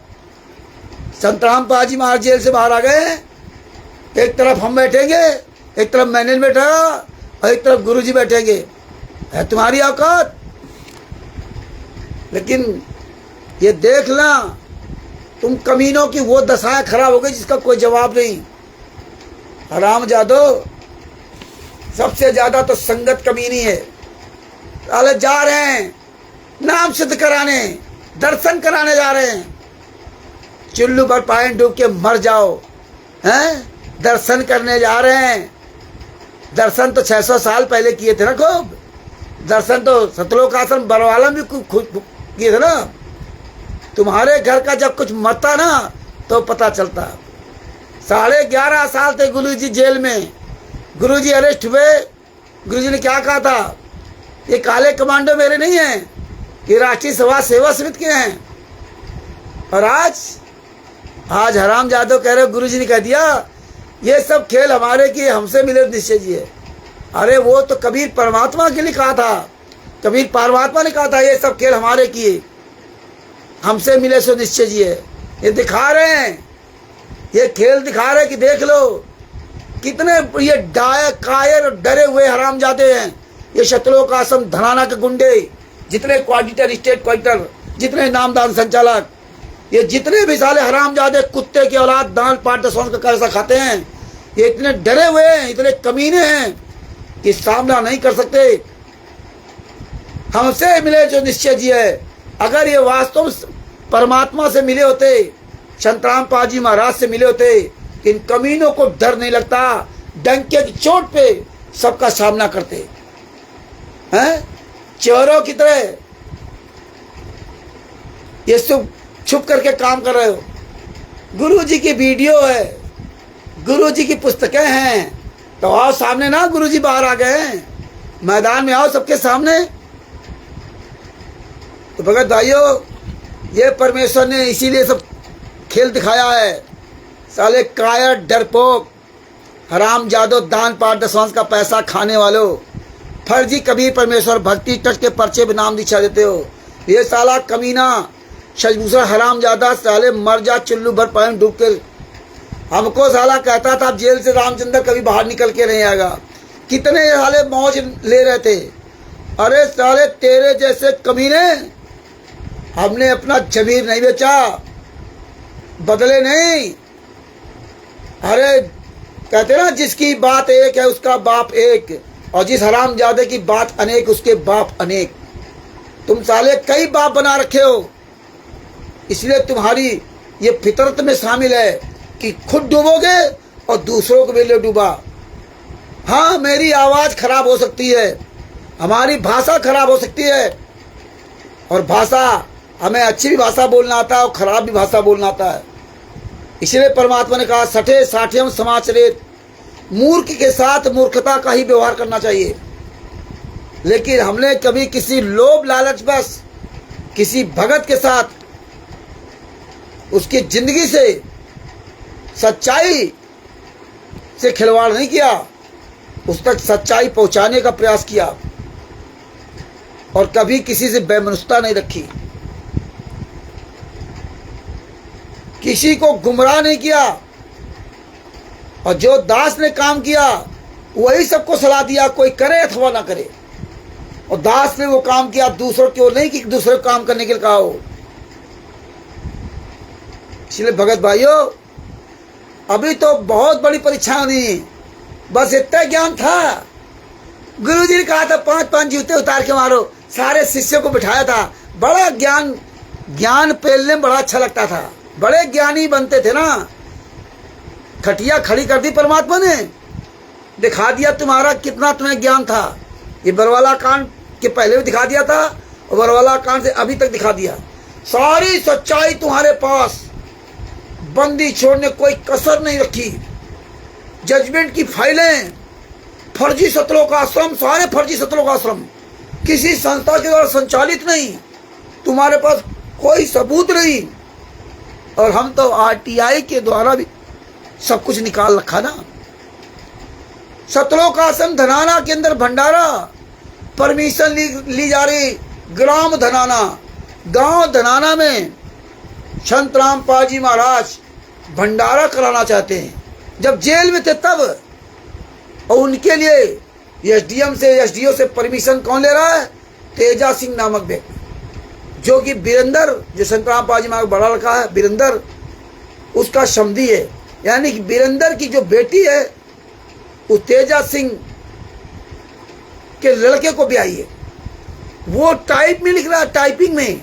संत रामपाल जी महाराज जेल से बाहर आ गए, एक तरफ हम बैठेंगे, एक तरफ मैनेजमेंट बैठेगा और एक तरफ गुरुजी बैठेंगे। है तुम्हारी औकात। लेकिन ये देखना, तुम कमीनों की वो दशाएं खराब हो गई जिसका कोई जवाब नहीं। हरामजादो, सबसे ज्यादा तो संगत कमीनी है। साले जा रहे हैं नाम सिद्ध कराने, दर्शन कराने जा रहे हैं। चुल्लू पर पानी डूब के मर जाओ, हैं? दर्शन करने जा रहे हैं। दर्शन तो 600 साल पहले किए थे ना खूब। दर्शन तो सतलोक आश्रम बरवाला भी किए थे ना। तुम्हारे घर का जब कुछ मरता ना तो पता चलता। 11.5 साल थे गुरुजी जेल में। गुरुजी अरेस्ट हुए, गुरुजी ने क्या कहा था, ये काले कमांडो मेरे नहीं हैं, ये राष्ट्रीय सभा सेवा समिति के हैं। और आज हरामजादो कह रहे, गुरुजी ने कह दिया ये सब खेल हमारे किए, हमसे मिले निश्चय जी है। अरे वो तो कबीर परमात्मा के लिए कहा था, कबीर परमात्मा ने कहा था ये सब खेल हमारे किए, हमसे मिले सो निश्चय जी है। ये दिखा रहे हैं, ये खेल दिखा रहे हैं कि देख लो कितने ये कायर डरे हुए हरामजादे हैं ये शतलोक आश्रम धनाना के गुंडे, जितने क्वाडिटर, स्टेट क्वाडिटर, जितने नामदान संचालक, ये जितने भी साले हरामजादे कुत्ते की औलाद दान पाट दसवां का कैसा खाते हैं, ये इतने डरे हुए हैं, इतने कमीने हैं कि सामना नहीं कर सकते। हमसे मिले जो निश्चय जी है, अगर ये वास्तव परमात्मा से मिले होते, संतराम पाजी महाराज से मिले होते, इन कमीनों को डर नहीं लगता, डंके की चोट पे सबका सामना करते हैं। चोरों की तरह ये सब छुप करके काम कर रहे हो। गुरु जी की वीडियो है, गुरु जी की पुस्तकें हैं, तो आओ सामने ना। गुरु जी बाहर आ गए हैं, मैदान में आओ सबके सामने। तो भगत भाइयों, ये परमेश्वर ने इसीलिए सब खेल दिखाया है। साले कायर, डरपोक, हराम जादो, दान पाठ दसवांश का पैसा खाने वालों, फर्जी कबीर परमेश्वर भक्ति टच के पर्चे में नाम दिखा देते हो। ये साला कमीना शजभूषण हराम जादा साले मर जा चुल्लू भर पानी डूब कर। हमको साला कहता था जेल से रामचंद्र कभी बाहर निकल के नहीं आएगा। कितने साले मौज ले रहे थे। अरे साले तेरे जैसे कमीने, हमने अपना जमीर नहीं बेचा, बदले नहीं। अरे कहते ना जिसकी बात एक है उसका बाप एक, और जिस हरामजादे की बात अनेक उसके बाप अनेक। तुम साले कई बाप बना रखे हो, इसलिए तुम्हारी ये फितरत में शामिल है कि खुद डूबोगे और दूसरों को भी ले डूबा। हाँ, मेरी आवाज़ खराब हो सकती है, हमारी भाषा खराब हो सकती है, और भाषा हमें अच्छी भी भाषा बोलना आता है और खराब भी भाषा बोलना आता है। इसलिए परमात्मा ने कहा सठे साठियम समाचरित, मूर्ख के साथ मूर्खता का ही व्यवहार करना चाहिए। लेकिन हमने कभी किसी लोभ लालच बस किसी भगत के साथ उसकी जिंदगी से सच्चाई से खिलवाड़ नहीं किया, उस तक सच्चाई पहुंचाने का प्रयास किया, और कभी किसी से बेमनुष्यता नहीं रखी, किसी को गुमराह नहीं किया। और जो दास ने काम किया वही सबको सलाह दिया, कोई करे अथवा ना करे। और दास ने वो काम किया दूसरों की ओर नहीं कि दूसरे को काम करने के लिए कहा हो। इसलिए भगत भाइयों, अभी तो बहुत बड़ी परीक्षा होनी है, बस इतना ज्ञान था। गुरु जी ने कहा था 5-5 जूते उतार के मारो, सारे शिष्यों को बिठाया था। बड़ा ज्ञान पेलने में बड़ा अच्छा लगता था, बड़े ज्ञानी बनते थे ना। खटिया खड़ी कर दी परमात्मा ने, दिखा दिया तुम्हारा कितना तुम्हें ज्ञान था। ये बरवाला कांड के पहले भी दिखा दिया था, और बरवाला कांड से अभी तक दिखा दिया। सारी सच्चाई तुम्हारे पास, बंदी छोड़ने कोई कसर नहीं रखी। जजमेंट की फाइलें, फर्जी सतलोक आश्रम, सारे फर्जी सतलोक आश्रम किसी संस्था के द्वारा संचालित नहीं, तुम्हारे पास कोई सबूत नहीं। और हम तो आरटीआई के द्वारा भी सब कुछ निकाल रखा ना। सतलोक आश्रम धनाना के अंदर भंडारा, परमिशन ली जा रही, ग्राम धनाना, गांव धनाना में संत रामपाल जी महाराज भंडारा कराना चाहते हैं। जब जेल में थे तब, और उनके लिए एसडीएम से, एसडीओ से परमिशन कौन ले रहा है? तेजा सिंह नामक व्यक्ति, जो कि बीरेंद्र, जो संत रामपाल जी महाराज बड़ा रखा है बीरेंद्र, उसका समधी है। यानी कि बीरेंद्र की जो बेटी है वो तेजा सिंह के लड़के को भी आई है। वो टाइप में लिख रहा है, टाइपिंग में,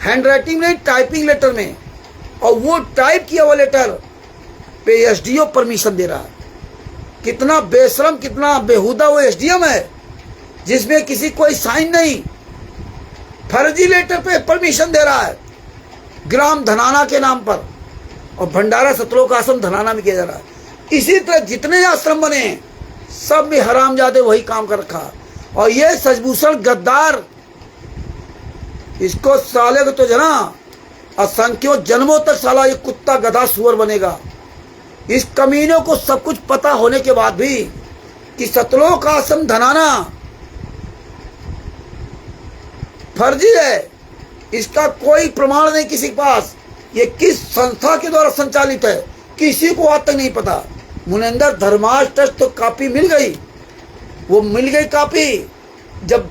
हैंड राइटिंग में, टाइपिंग लेटर में, और वो टाइप किया हुआ लेटर पे एसडीओ परमिशन दे रहा है। कितना बेशरम, कितना बेहुदा वो एसडीएम है, जिसमें किसी कोई साइन नहीं, फर्जी लेटर पे परमिशन दे रहा है ग्राम धनाना के नाम पर, और भंडारा सतलोक आश्रम धनाना में किया जा रहा है। इसी तरह जितने आश्रम बने हैं सब में हरामजादे वही काम कर रखा। और ये सजभूषण गद्दार, इसको साले को तो जना असंख्यों जन्मों तक साला ये कुत्ता गधा सुअर बनेगा। इस कमीनों को सब कुछ पता होने के बाद भी कि सतलोक आश्रम धनाना फर्जी है, इसका कोई प्रमाण नहीं किसी के पास। ये किस संस्था के द्वारा संचालित है किसी को आज तक नहीं पता। मुनेंद्र धर्माष्टक तो कापी मिल गई, वो मिल गई कापी जब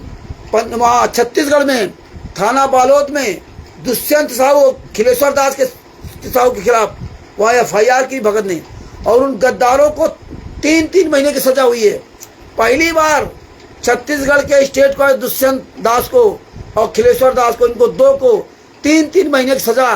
वहाँ छत्तीसगढ़ में थाना बालोद में दुष्यंत साहू खिलेश्वर दास के साहू के खिलाफ वहाँ FIR की भगत ने, और उन गद्दारों को 3-3 महीने की सजा हुई है। पहली बार छत्तीसगढ़ के स्टेट को दुष्यंत दास को और खिलेश्वर दास को, इनको 2 को 3-3 महीने की सजा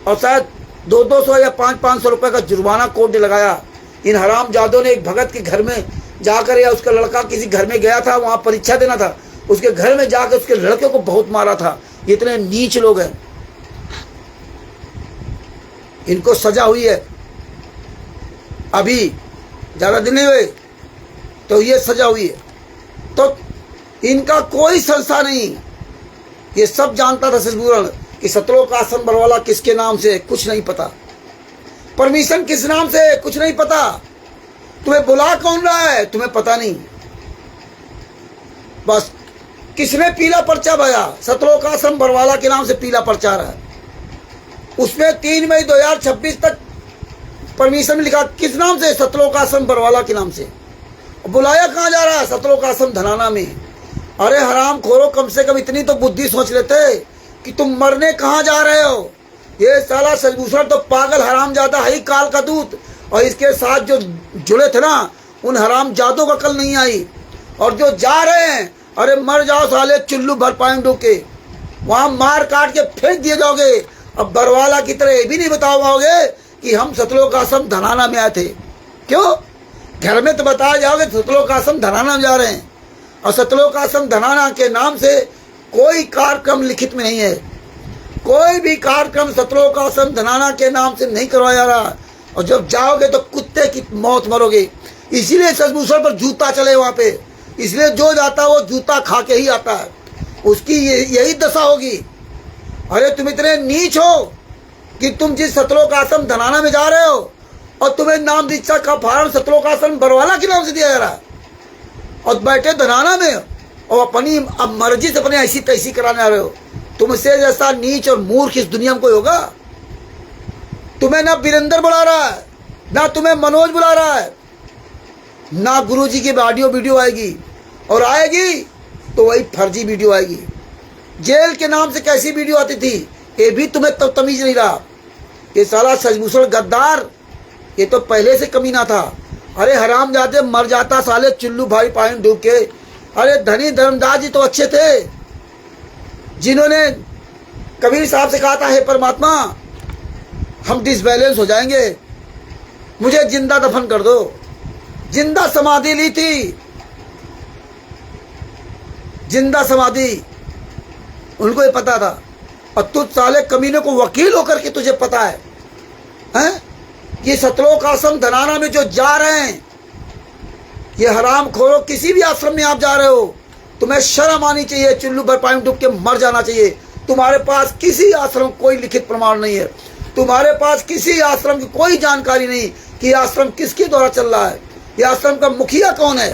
और शायद 200 या 500 रुपए का जुर्माना कोर्ट ने लगाया। इन हराम जादों ने एक भगत के घर में जाकर, या उसका लड़का किसी घर में गया था, वहाँ परीक्षा देना था, उसके घर में जाकर उसके लड़के को बहुत मारा था। ये इतने नीच लोग हैं, इनको सजा हुई है। अभी ज़्यादा दिन नहीं हुए तो ये सजा हुई है। तो इनका कोई संस्था नहीं, ये सब जानता था छत्तीसगढ़ कि सतलोक आश्रम बरवाला किसके नाम से, कुछ नहीं पता। परमिशन किस नाम से, कुछ नहीं पता। तुम्हें बुला कौन रहा है, तुम्हें पता नहीं। बस किसने पीला पर्चा भरा, सतलोक आश्रम बरवाला के नाम से पीला पर्चा रहा है। उसमें 3 मई 2026 तक परमिशन में लिखा, किस नाम से, सतलोक आश्रम बरवाला के नाम से। बुलाया कहाँ जा रहा है, सतलोक आश्रम धनाना में। अरे हराम खोरो, कम से कम इतनी तो बुद्धि सोच लेते कि तुम मरने कहाँ जा रहे हो। ये साला सजभूषण तो पागल हराम जादा है ही, काल का दूत, और इसके साथ जो जुड़े थे ना, उन हराम जादों का कल नहीं आई। और जो जा रहे हैं, अरे मर जाओ साले, चुल्लू भर पाएंगे डूब के, वहाँ मार काट के फेंक दिए जाओगे। अब बरवाला की तरह ये भी नहीं बता पाओगे कि हम सतलोक आश्रम धनाना में आए थे। क्यों? घर में तो बताया जाओगे सतलोक आश्रम धनाना में जा रहे हैं, और सतलोक आश्रम धनाना के नाम से कोई कार्यक्रम लिखित में नहीं है। कोई भी कार्यक्रम सतलोक आश्रम धनाना के नाम से नहीं करवाया जा रहा। और जब जाओगे तो कुत्ते की मौत मरोगे। इसीलिए छत्तीसगढ़ पर जूता चले वहाँ पे, इसलिए जो जाता है वो जूता खा के ही आता है, उसकी यही दशा होगी। अरे तुम इतने नीच हो कि तुम जिस सतलोक आश्रम धनाना में जा रहे हो और तुम्हें नाम दीक्षा का फॉर्म सतलोक आश्रम बरवाला के नाम से दिया जा रहा है, और बैठे धनाना में और अपनी अब मर्जी से अपने ऐसी तैसी कराने आ रहे हो। तुमसे जैसा नीच और मूर्ख इस दुनिया में कोई होगा? तुम्हें ना वीरेंद्र बुला रहा है, ना तुम्हें मनोज बुला रहा है, ना गुरुजी की ऑडियो वीडियो आएगी, और आएगी तो वही फर्जी वीडियो आएगी। जेल के नाम से कैसी वीडियो आती थी, ये भी तुम्हें तब तमीज नहीं रहा। ये साला सजभूषण गद्दार, ये तो पहले से कमीना था। अरे हराम जाते मर जाता साले, चुल्लू भाई पानी डूब के। अरे धनी धर्मदास जी तो अच्छे थे, जिन्होंने कबीर साहब से कहा था, हे परमात्मा हम डिसबैलेंस हो जाएंगे, मुझे जिंदा दफन कर दो। जिंदा समाधि ली थी, जिंदा समाधि, उनको ये पता था। और तुझ साले कमीने को वकील होकर के तुझे पता है, हैं? ये सतलोक आश्रम धनाना में जो जा रहे हैं, ये हराम खोरो, किसी भी आश्रम में आप जा रहे हो, तुम्हें शर्म आनी चाहिए, चुल्लू भर पानी डूब के मर जाना चाहिए। तुम्हारे पास किसी आश्रम कोई लिखित प्रमाण नहीं है, तुम्हारे पास किसी आश्रम की कोई जानकारी नहीं कि आश्रम किसके द्वारा चल रहा है, ये आश्रम का मुखिया कौन है।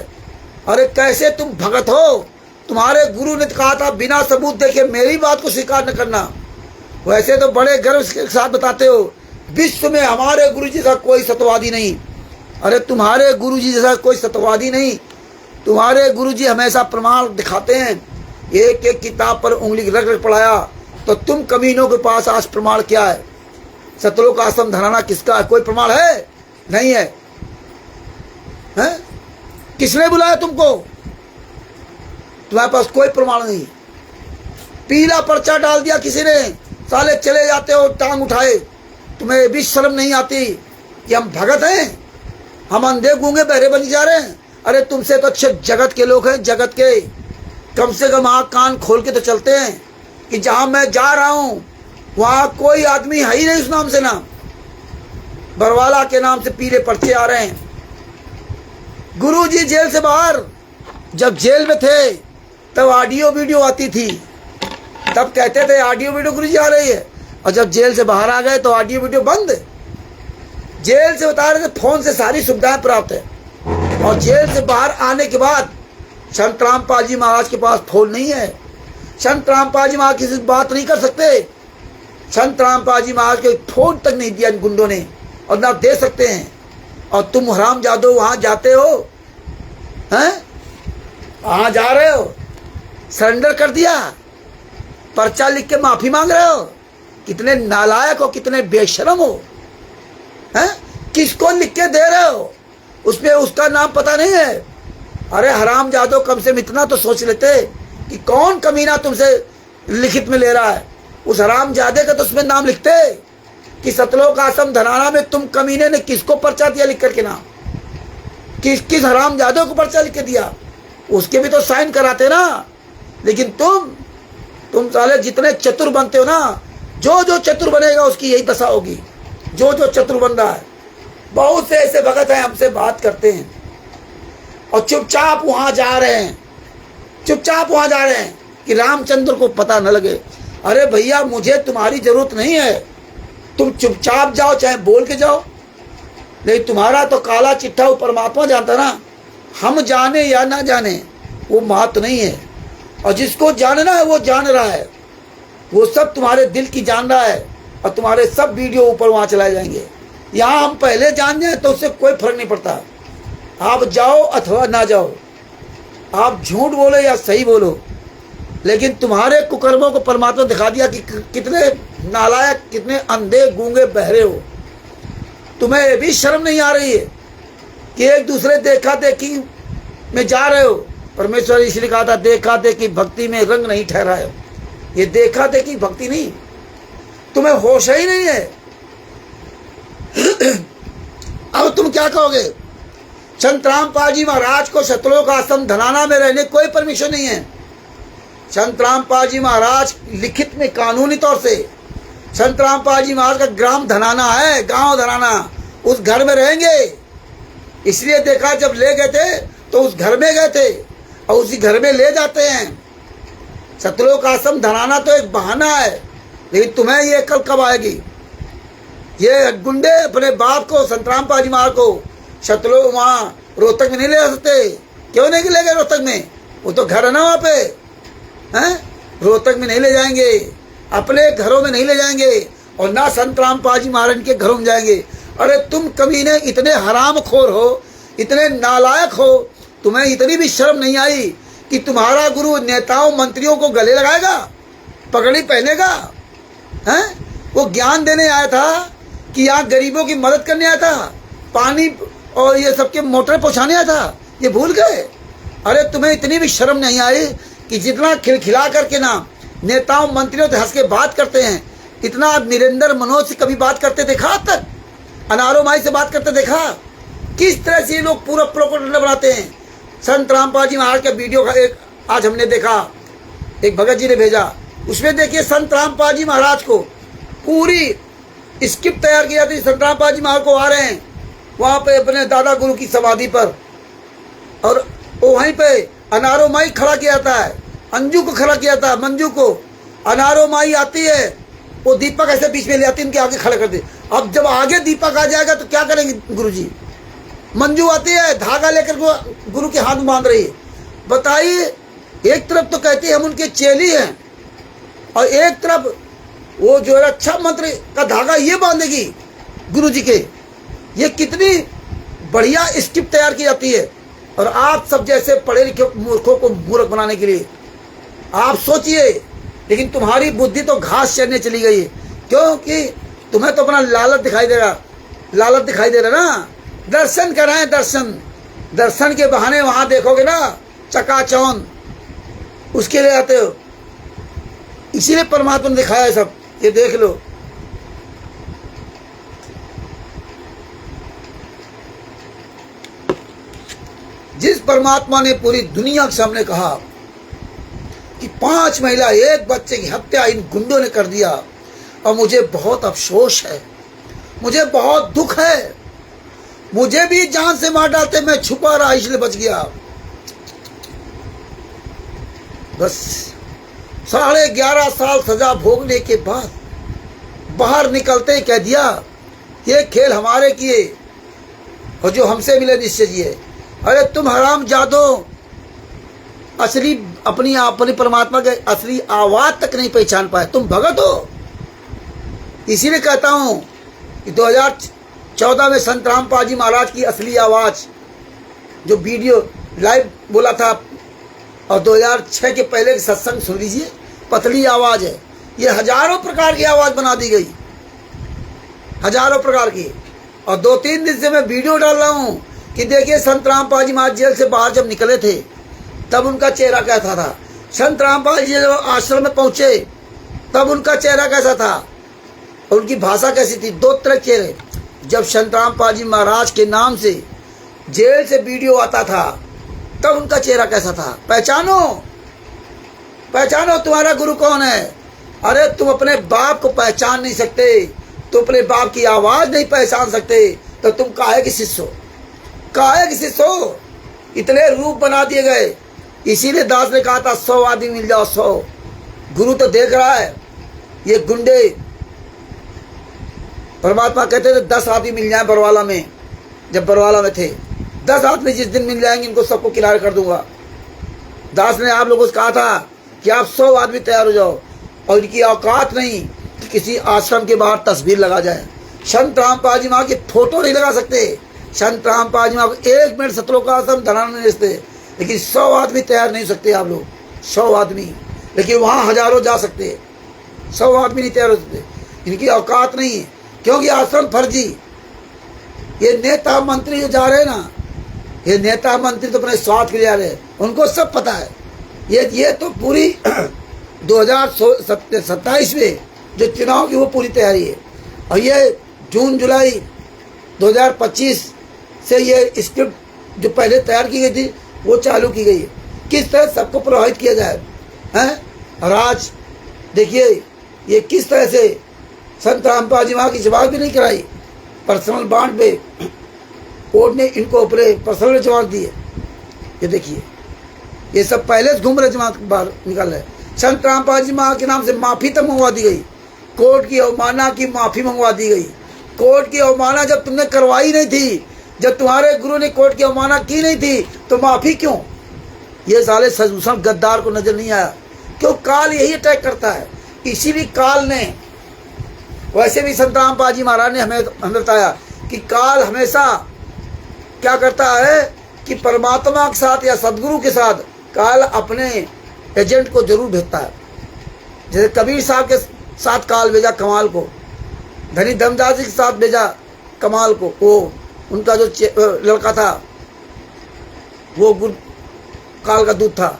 अरे कैसे तुम भगत हो? तुम्हारे गुरु ने कहा था बिना सबूत देखे मेरी बात को स्वीकार न करना। वैसे तो बड़े गर्व के साथ बताते हो, विश्व में हमारे गुरु जी जैसा कोई सत्यवादी नहीं। अरे तुम्हारे गुरु जी जैसा कोई सत्यवादी नहीं, तुम्हारे गुरु जी हमेशा प्रमाण दिखाते हैं, एक एक किताब पर उंगली रख रख पढ़ाया। तो तुम कमीनों के पास आज प्रमाण क्या है? सतलोक आश्रम धनाना किसका है? कोई प्रमाण है? नहीं है, हैं? किसने बुलाया तुमको? तुम्हारे पास कोई प्रमाण नहीं। पीला पर्चा डाल दिया किसी ने, साले चले जाते हो टांग उठाए। तुम्हें भी शर्म नहीं आती कि हम भगत हैं, हम अंधे गूंगे बहरे बन जा रहे हैं? अरे तुमसे तो अच्छे जगत के लोग हैं, जगत के कम से कम आँख कान खोल के तो चलते हैं कि जहाँ मैं जा रहा हूँ वहाँ कोई आदमी है ही नहीं उस नाम से। नाम बरवाला के नाम से पीले पर्चे आ रहे हैं। गुरुजी जेल से बाहर, जब जेल में थे तब ऑडियो वीडियो आती थी, तब कहते थे ऑडियो वीडियो गुरुजी आ रही है, और जब जेल से बाहर आ गए तो ऑडियो वीडियो बंद। जेल से बता रहे थे फोन से सारी सुविधाएं प्राप्त है, और जेल से बाहर आने के बाद संत रामपाल जी महाराज के पास फोन नहीं है। संत रामपाल जी महाराज किसी से बात नहीं कर सकते। संत रामपाल जी महाराज को फोन तक नहीं दिया इन गुंडों ने, और ना दे सकते हैं। और तुम हरामजादो वहां जाते हो, हैं? वहां जा रहे हो, सरेंडर कर दिया, पर्चा लिख के माफी मांग रहे हो। कितने नालायक हो, कितने बेशरम हो, हैं? किसको लिख के दे रहे हो? उसमें उसका नाम पता नहीं है। अरे हरामजादो, कम से कम इतना तो सोच लेते कि कौन कमीना तुमसे लिखित में ले रहा है। उस हरामजादे का तो उसमें नाम लिखते कि सतलोक आश्रम धनाना में तुम कमीने ने किसको पर्चा दिया लिख करके नाम, किस हरामजादे को पर्चा लिख के दिया, उसके भी तो साइन कराते ना। लेकिन तुम साले जितने चतुर बनते हो ना, जो चतुर बनेगा उसकी यही दशा होगी। जो चतुर बन रहा है, बहुत से ऐसे भगत हैं हमसे बात करते हैं और चुपचाप वहां जा रहे हैं, चुपचाप वहां जा रहे हैं कि रामचंद्र को पता न लगे। अरे भैया, मुझे तुम्हारी जरूरत नहीं है, तुम चुपचाप जाओ, चाहे बोल के जाओ। नहीं, तुम्हारा तो काला चिट्ठा वो परमात्मा जानता ना। हम जाने या ना जाने वो महत्व नहीं है, और जिसको जानना है वो जान रहा है। वो सब तुम्हारे दिल की जान रहा है, और तुम्हारे सब वीडियो ऊपर वहां चलाए जाएंगे। यहाँ हम पहले जान जाए तो उससे कोई फर्क नहीं पड़ता। आप जाओ अथवा ना जाओ, आप झूठ बोलो या सही बोलो, लेकिन तुम्हारे कुकर्मों को परमात्मा दिखा दिया कि कितने नालायक, कितने अंधे गूंगे बहरे हो। तुम्हें ये भी शर्म नहीं आ रही है कि एक दूसरे देखा देखी में जा रहे हो। परमेश्वर इसलिए कहा था, देखा देखी भक्ति में रंग नहीं ठहराए। ये देखा देखी भक्ति नहीं, तुम्हें होश ही नहीं है। अब तुम क्या कहोगे? संत रामपाल जी महाराज को सतलोक आश्रम धनाना में रहने कोई परमिशन नहीं है। संत रामपाल जी महाराज लिखित में कानूनी तौर से संत रामपाल जी महाराज का ग्राम धनाना है, गांव धनाना, उस घर में रहेंगे। इसलिए देखा, जब ले गए थे तो उस घर में गए थे और उसी घर में ले जाते हैं। सतलोक आश्रम धनाना तो एक बहाना है, लेकिन तुम्हें ये कल कब आएगी? ये गुंडे अपने बाप को, संत रामपाल जी महाराज को सतलोक वहाँ रोहतक में नहीं ले जा सकते। क्यों नहीं ले गए रोहतक में? वो तो घर है ना वहाँ पे, हैं? रोहतक में नहीं ले जाएंगे, अपने घरों में नहीं ले जाएंगे, और ना संत रामपाल जी महाराज के घरों में जाएंगे। अरे तुम कमीने इतने हरामखोर हो, इतने नालायक हो, तुम्हें इतनी भी शर्म नहीं आई कि तुम्हारा गुरु नेताओं मंत्रियों को गले लगाएगा, पगड़ी पहनेगा, हैं? वो ज्ञान देने आया था कि यहाँ गरीबों की मदद करने आया था, पानी और ये सबके मोटर पहुँचाने आया था, ये भूल गए? अरे तुम्हें इतनी भी शर्म नहीं आई कि जितना खिलखिला करके ना नेताओं मंत्रियों से हंस के बात करते हैं, इतना निरंतर मनोज से कभी बात करते देखा? आज तक अनारो माई से बात करते देखा? किस तरह से ये लोग पूरा प्रोपेगेंडा बनाते हैं। संत रामपाल जी महाराज का वीडियो का एक आज हमने देखा, एक भगत जी ने भेजा, उसमें देखिए संत रामपाल जी महाराज को पूरी स्क्रिप्ट तैयार किया थी। संत रामपाल जी महाराज को आ रहे हैं वहाँ पे अपने दादा गुरु की समाधि पर, और वहीं पे अनारो माई खड़ा किया जाता है, अंजू को खड़ा किया था, मंजू को। अनारो माई आती है, वो दीपक ऐसे बीच में ले आती है, इनके आगे खड़ा कर दे। अब जब आगे दीपक आ जाएगा तो क्या करेंगे गुरुजी? मंजू आती है, धागा लेकर गुरु के हाथ में बांध रही है। बताइए, एक तरफ तो कहती है हम उनके चेली हैं, और एक तरफ वो जो रक्षा मंत्र का धागा ये बांधेगी गुरु जी के। ये कितनी बढ़िया स्क्रिप्ट तैयार की जाती है। और आप सब जैसे पढ़े लिखे मूर्खों को मूर्ख बनाने के लिए आप सोचिए, लेकिन तुम्हारी बुद्धि तो घास चरने चली गई है, क्योंकि तुम्हें तो अपना लालच दिखाई दे रहा, लालच दिखाई दे रहा ना। दर्शन कर रहे हैं, दर्शन के बहाने वहां देखोगे ना चकाचौंध, उसके लिए आते हो। इसीलिए परमात्मा ने दिखाया है सब, ये देख लो। जिस परमात्मा ने पूरी दुनिया के सामने कहा कि 5 महिला 1 बच्चे की हत्या इन गुंडों ने कर दिया, और मुझे बहुत अफसोस है, मुझे बहुत दुख है, मुझे भी जान से मार डालते, मैं छुपा रहा इसलिए बच गया। बस 11.5 साल सजा भोगने के बाद बाहर निकलते ही कह दिया ये खेल हमारे किए और जो हमसे मिले निश्चय जिए। अरे तुम हरामजादो, असली अपनी परमात्मा के असली आवाज तक नहीं पहचान पाए, तुम भगत हो। इसीलिए कहता हूं कि 14 में संत रामपाल जी महाराज की असली आवाज जो वीडियो लाइव बोला था, और 2006 के पहले के सत्संग सुन लीजिए, पतली आवाज है। ये हजारों प्रकार की आवाज बना दी गई, हजारों प्रकार की। और 2-3 दिन से मैं वीडियो डाल रहा हूं कि देखिए संत रामपाल जी महाराज जेल से बाहर जब निकले थे तब उनका चेहरा कैसा था, संत रामपाल जी जब आश्रम में पहुंचे तब उनका चेहरा कैसा था, और उनकी भाषा कैसी थी। 2 तरह के चेहरे। जब संत रामपाल जी महाराज के नाम से जेल से वीडियो आता था तब उनका चेहरा कैसा था। पहचानो, पहचानो तुम्हारा गुरु कौन है। अरे तुम अपने बाप को पहचान नहीं सकते, तुम अपने बाप की आवाज नहीं पहचान सकते, तो तुम काहे के शिष्य हो, काहे के शिष्य हो। इतने रूप बना दिए गए। इसीलिए दास ने कहा था 100 आदमी मिल जाओ 100। गुरु तो देख रहा है, ये गुंडे परमात्मा कहते थे 10 आदमी मिल जाए बरवाला में, जब बरवाला में थे 10 आदमी जिस दिन मिल जाएंगे इनको सबको किनारे कर दूंगा। दास ने आप लोगों से कहा था कि आप 100 आदमी तैयार हो जाओ, और इनकी औकात नहीं कि किसी आश्रम के बाहर तस्वीर लगा जाए। संत रामपाल जी महाराज की फोटो नहीं लगा सकते, संत रामपाल जी महाराज 1 मिनट सत्रों का आश्रम धराना नहीं देते, लेकिन 100 आदमी तैयार नहीं हो सकते आप लोग, 100 आदमी। लेकिन वहाँ हजारों जा सकते, 100 आदमी नहीं तैयार हो सकते। इनकी औकात नहीं है, क्योंकि आश्रम फर्जी। ये नेता मंत्री जो जा रहे हैं ना, ये नेता मंत्री तो अपने स्वार्थ के लिए जा रहे हैं, उनको सब पता है। ये तो पूरी 2027 में जो चुनाव की वो पूरी तैयारी है, और ये जून जुलाई 2025 से ये स्क्रिप्ट जो पहले तैयार की गई थी वो चालू की गई है, किस तरह सबको प्रभावित किया जाए हैं। और आज देखिए ये किस तरह से संत रामपाल जी वहाँ की जवाब भी नहीं कराई, पर्सनल बॉन्ड पे कोर्ट ने इनको ऊपर पर्सनल जवाब दिए। ये देखिए ये सब पहले से घूम रहे जमात बाहर निकल रहे। संत रामपाल जी महाराज के नाम से माफ़ी तक मंगवा दी गई, कोर्ट की अवमानना की माफ़ी मंगवा दी गई। कोर्ट की अवमानना जब तुमने करवाई नहीं थी, जब तुम्हारे गुरु ने कोर्ट की अवमानना की नहीं थी, तो माफ़ी क्यों। ये साले सजभूषण गद्दार को नजर नहीं आया, क्यों काल यही अटैक करता है। इसीलिए काल ने, वैसे भी संत रामपाल जी महाराज ने हमें बताया कि काल हमेशा क्या करता है कि परमात्मा के साथ या सदगुरु के साथ काल अपने एजेंट को जरूर भेजता है। जैसे कबीर साहब के साथ काल भेजा कमाल को, धनी धमदास जी के साथ भेजा कमाल को, वो उनका जो लड़का था वो काल का दूत था।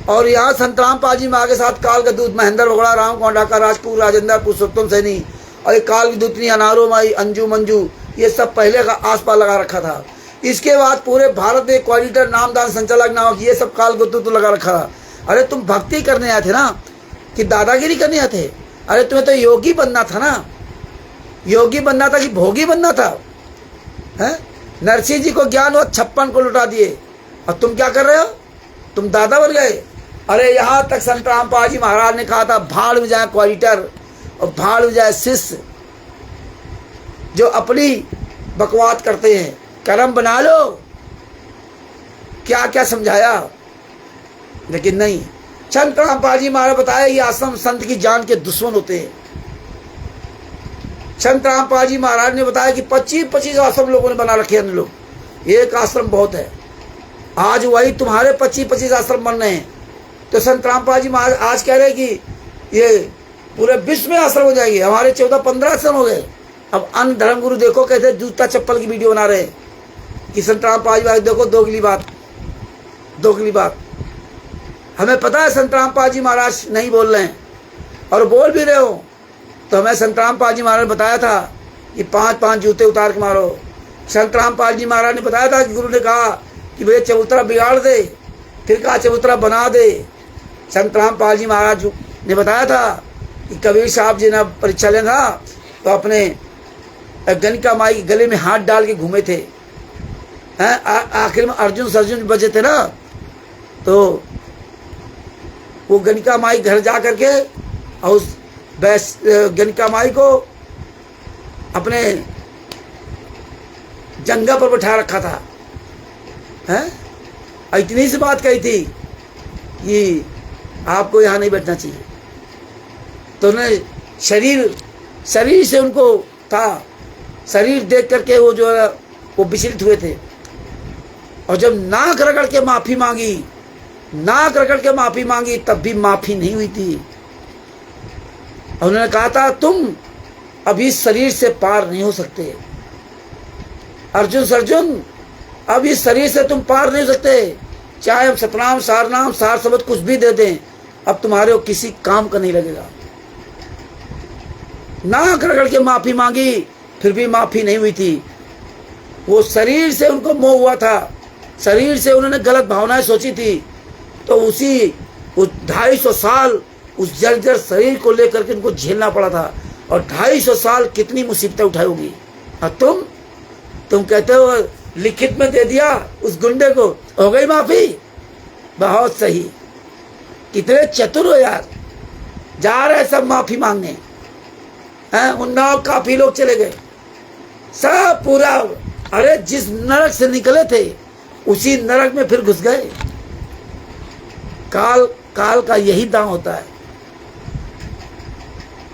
और यहाँ संत रामपाल जी महाराज के साथ काल का दूत महेंद्र बगड़ा, राम कोंडाका, राजपूत राजेंद्र, पुरुषोत्तम सैनी, और ये काल की दूतनी अनारो माई, अंजू मंजू, ये सब पहले का आसपास लगा रखा था। इसके बाद पूरे भारत में कोऑर्डिनेटर, नामदान, संचालक नामक ये सब काल का दूत लगा रखा था। अरे तुम भक्ति करने आए थे ना, कि दादागिरी करने आए थे। अरे तुम्हें तो योगी बनना था ना, योगी बनना था कि भोगी बनना था। हैं नरसिंह जी को ज्ञान और 56 को लुटा दिए, और तुम क्या कर रहे हो, तुम दादा बन गए। अरे यहाँ तक संत रामपाल जी महाराज ने कहा था भाड़ में जाए कोऑर्डिनेटर और भाड़ में जाए शिष्य जो अपनी बकवास करते हैं, कर्म बना लो। क्या क्या समझाया, लेकिन नहीं। संत रामपाल जी महाराज बताया ये आश्रम संत की जान के दुश्मन होते हैं। संत रामपाल जी महाराज ने बताया कि 25-25 आश्रम लोगों ने बना रखे हैं लोग, एक आश्रम बहुत है। आज वही तुम्हारे 25-25 आश्रम बन रहे हैं। तो संत रामपाल जी महाराज आज कह रहे हैं कि ये पूरे विश्व में आश्रम हो जाएंगे। हमारे 14-15 आश्रम हो गए। अब अन्य धर्मगुरु देखो कैसे जूता चप्पल की वीडियो बना रहे हैं कि संत रामपाल जी महाराज देखो, दोगली बात, दोगली बात। हमें पता है संत रामपाल जी महाराज नहीं बोल रहे हैं, और बोल भी रहे हो तो हमें संत रामपाल जी महाराज ने बताया था कि 5-5 जूते उतार के मारो। संत रामपाल जी महाराज ने बताया था कि गुरु ने कहा कि भैया चबूतरा बिगाड़ दे, फिर कहा चबूतरा बना दे। संत रामपाल जी महाराज ने बताया था कि कबीर साहब जी ने परीक्षा लेना तो अपने गणिका माई के गले में हाथ डाल के घूमे थे। आखिर में अर्जुन सर्जुन बचे थे ना, तो वो गणिका माई घर जा करके और उस गणिका माई को अपने जंगा पर बैठा रखा था। हैं इतनी सी बात कही थी कि आपको यहाँ नहीं बैठना चाहिए। तो उन्हें शरीर से उनको था शरीर देख करके वो जो है वो विचलित हुए थे। और जब नाक रगड़ के माफी मांगी, नाक रगड़ के माफी मांगी, तब भी माफी नहीं हुई थी। और उन्होंने कहा था तुम अभी शरीर से पार नहीं हो सकते अर्जुन, अब इस शरीर से तुम पार नहीं हो सकते। चाहे हम सतनाम सारनाम सार शब्द कुछ भी दे दें, अब तुम्हारे को किसी काम का नहीं लगेगा। नाक रगड़ के माफी मांगी, फिर भी माफी नहीं हुई थी। वो शरीर से उनको मोह हुआ था, शरीर से उन्होंने गलत भावनाएं सोची थी, तो उस 250 साल उस जर्जर शरीर को लेकर के उनको झेलना पड़ा था। और 250 साल कितनी मुसीबतें उठाई होगी। और तुम कहते हो लिखित में दे दिया उस गुंडे को, हो गई माफी। बहुत सही, कितने चतुर हो यार। जा रहे सब माफी मांगने, उन्नाव काफी लोग चले गए सब पूरा। अरे जिस नरक से निकले थे उसी नरक में फिर घुस गए। काल का यही दांव होता है,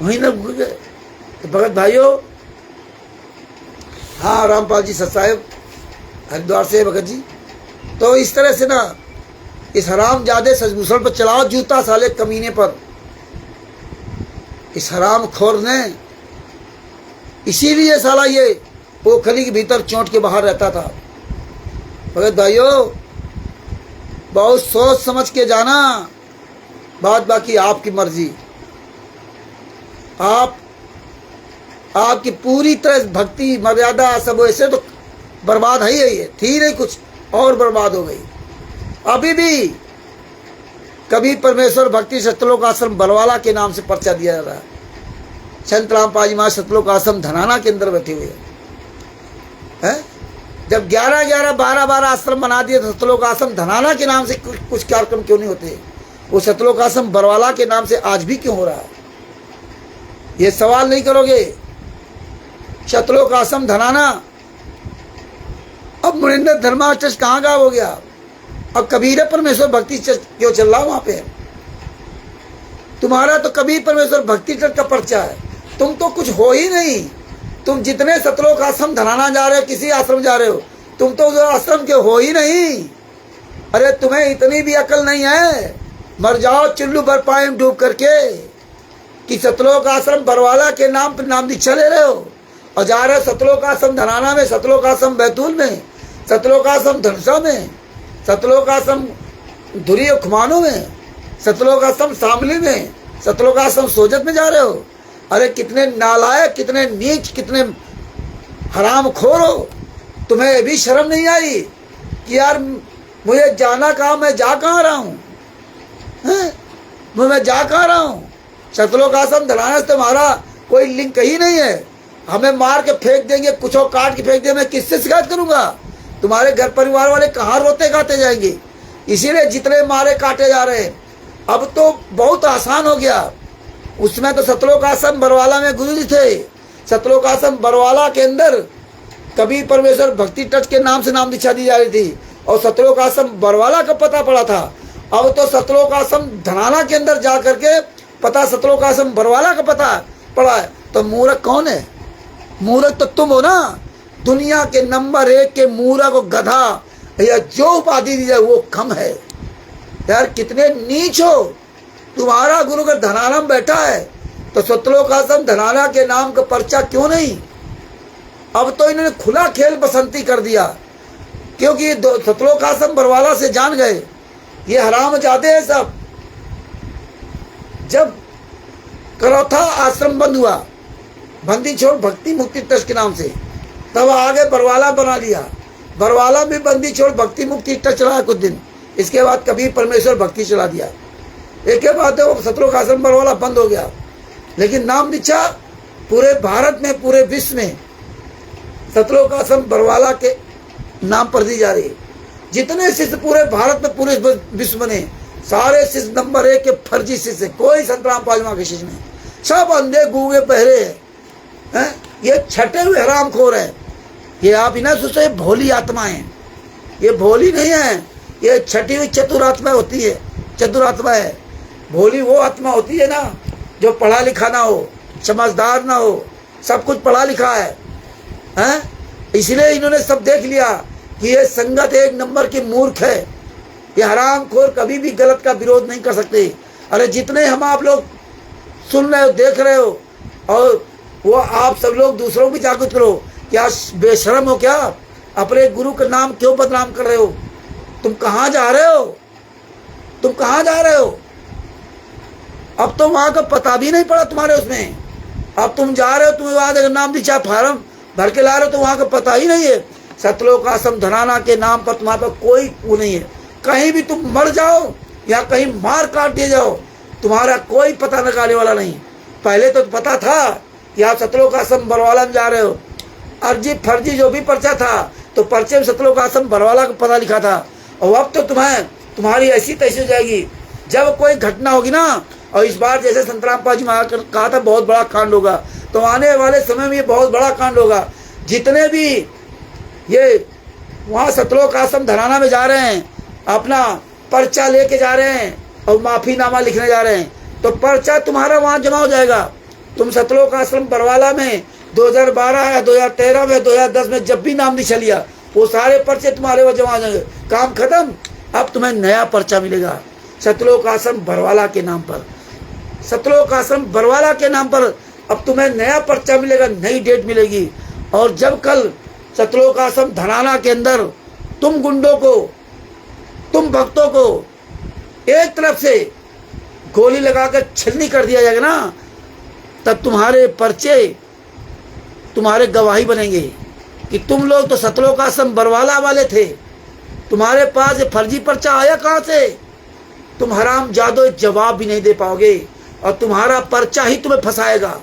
वहीं न घुस गए। तो भगत भाइयों, हाँ रामपाल जी सतसाहेब हरिद्वार से भगत जी, तो इस तरह से ना इस हराम जादे सजभूषण पर चलाओ जूता साले कमीने पर। इस हराम खोर ने, इसीलिए साला ये पोखली के भीतर चोट के बाहर रहता था। भगत भाइयों, बहुत सोच समझ के जाना, बात बाकी आपकी मर्जी। आपकी पूरी तरह भक्ति मर्यादा सब ऐसे तो बर्बाद है ही है, थी नहीं कुछ और बर्बाद हो गई। अभी भी कभी परमेश्वर भक्ति सतलोक आश्रम बलवाला के नाम से पर्चा दिया जा रहा है। संत रामपाल जी महाराज सतलोक आश्रम धनाना के अंदर बैठे हुए हैं। जब 11-11, 12-12 आश्रम बना दिए तो सतलोक आश्रम धनाना के नाम से कुछ कार्यक्रम क्यों नहीं होते? वो सतलोक आश्रम बरवाला के नाम से आज भी क्यों हो रहा है? ये सवाल नहीं करोगे? सतलोक आश्रम धनाना, अब मुनिंदर धर्मा चर्च कहाँ गायब हो गया? अब कबीर परमेश्वर भक्ति चर्च क्यों चल रहा वहां पे? तुम्हारा तो कबीर परमेश्वर भक्ति चर्च का पर्चा है, तुम तो कुछ हो ही नहीं। तुम जितने सतलोक आश्रम धनाना जा रहे हो, किसी आश्रम जा रहे हो, तुम तो उस आश्रम के हो ही नहीं। अरे तुम्हें इतनी भी अकल नहीं है, मर जाओ चुल्लू भर पाए डूब करके, कि सतलोक आश्रम बरवाला के नाम पर नाम दीक्षा ले रहे हो और जा रहे हो सतलोक आश्रम धनाना में, सतलोक आश्रम बैतूल में, सतलोक आश्रम धनसा में, सतलोक आश्रम धुरी खुमानों में, सतलोक आश्रम शामली में, सतलोक आश्रम सोजत में जा रहे हो। अरे कितने नालायक, कितने नीच, कितने हरामखोर हो। तुम्हें भी शर्म नहीं आई कि यार मुझे जाना कहाँ, मैं जा कहाँ रहा हूँ? मैं जा कहाँ रहा हूँ? सतलोक आश्रम धनाना से तुम्हारा कोई लिंक ही नहीं है। हमें मार के फेंक देंगे, कुछ और काट के फेंक देंगे, मैं किससे शिकायत करूंगा? तुम्हारे घर परिवार वाले कहाँ रोते गाते जाएंगे? इसीलिए जितने मारे काटे जा रहे हैं। अब तो बहुत आसान हो गया। उसमें तो सतलोक आश्रम बरवाला में गुरु जी थे, सतलोक आश्रम बरवाला के अंदर कबीर परमेश्वर भक्ति टच के नाम से नाम दीक्षा दी जा रही थी और सतलोक आश्रम बरवाला का पता पड़ा था। अब तो सतलोक आश्रम धनाना के अंदर जा करके पता सतलोक आश्रम बरवाला का पता पड़ा है। तो मूर्ख कौन है? मूर्ख तो तुम हो ना। दुनिया के नंबर 1 के मूर्ख और गधा या जो उपाधि दी जाए वो कम है यार। कितने नीच हो। तुम्हारा गुरु अगर धनाना में बैठा है तो सतलोक आश्रम धनाना के नाम का पर्चा क्यों नहीं? अब तो इन्होंने खुला खेल बसंती कर दिया, क्योंकि सतलोक आश्रम बरवाला से जान गए ये हराम जाते हैं सब। जब करौथा आश्रम बंद हुआ बंदी छोड़ भक्ति मुक्ति ट्रस्ट के नाम से, तब आगे बरवाला बना लिया। बरवाला भी बंदी छोड़ भक्ति मुक्ति ट्रस्ट चला कुछ दिन, इसके बाद कबीर परमेश्वर भक्ति चला दिया। एक के बाद वो सतलोक आश्रम बरवाला बंद हो गया। लेकिन नाम दीक्षा पूरे भारत में, पूरे विश्व में सतलोक आश्रम बरवाला के नाम पर दी जा रही है। जितने शिष्य पूरे भारत में, पूरे विश्व बने, सारे शिष्य नंबर 1 के फर्जी शिष्य, कोई संत रामपाल के शिष्य नहीं, सब अंधे गूंगे बहरे हैं। ये छठे हुए हरामखोर है। ये आप इन्हें सोचो भोली आत्माएं, ये भोली नहीं है, ये छठी हुई चतुर आत्मा होती है। चतुर आत्मा है। भोली वो आत्मा होती है ना जो पढ़ा लिखा ना हो, समझदार ना हो, सब कुछ पढ़ा लिखा है हैं? इसलिए इन्होंने सब देख लिया कि ये संगत एक नंबर की मूर्ख है, ये हरामखोर कभी भी गलत का विरोध नहीं कर सकते। अरे जितने हम आप लोग सुन रहे हो, देख रहे हो, और वो आप सब लोग दूसरों को भी जागरूक करो। क्या बेशरम हो क्या? अपने गुरु का नाम क्यों बदनाम कर रहे हो? तुम कहाँ जा रहे हो? तुम कहाँ जा रहे हो? अब तो वहां का पता भी नहीं पड़ा तुम्हारे उसमें। अब तुम जा रहे हो, तुम्हें वहां नाम दीक्षा फार्म भर के ला रहे हो, तो वहां का पता ही नहीं है। सतलोक आश्रम धनाना के नाम पर तुम्हारे पास कोई वो नहीं है। कहीं भी तुम मर जाओ या कहीं मार काट दिए जाओ, तुम्हारा कोई पता निकालने वाला नहीं। पहले तो पता था कि आप सतलोक आश्रम बरवाला में जा रहे हो। अर्जी फर्जी जो भी पर्चा था तो पर्चे में सतलोक आश्रम बरवाला का पता लिखा था। और अब तो तुम्हारी ऐसी तैसी हो जाएगी जब कोई घटना होगी ना। और इस बार जैसे संत रामपाल जी महाराज कहा था बहुत बड़ा कांड होगा, तो आने वाले समय में ये बहुत बड़ा कांड होगा। जितने भी ये वहाँ सतलोक आश्रम धराना में जा रहे हैं, अपना पर्चा लेके जा रहे हैं और माफीनामा लिखने जा रहे हैं, तो पर्चा तुम्हारा वहाँ जमा हो जाएगा। तुम सतलोक आश्रम बरवाला में 2012 या 2013 में 2010 में जब भी नाम दीक्षा लिया, वो सारे पर्चे तुम्हारे वहाँ जमा हो जाएंगे। काम खत्म। अब तुम्हें नया पर्चा मिलेगा सतलोक आश्रम बरवाला के नाम पर। सतलोक आश्रम बरवाला के नाम पर अब तुम्हें नया पर्चा मिलेगा, नई डेट मिलेगी। और जब कल सतलोक आश्रम धनाना के अंदर तुम गुंडों को, तुम भक्तों को एक तरफ से गोली लगाकर छलनी कर दिया जाएगा ना, तब तुम्हारे पर्चे तुम्हारे गवाही बनेंगे कि तुम लोग तो सतलोक आश्रम बरवाला वाले थे, तुम्हारे पास ये फर्जी पर्चा आया कहाँ से? तुम हराम जादो जवाब भी नहीं दे पाओगे और तुम्हारा पर्चा ही तुम्हें फंसाएगा।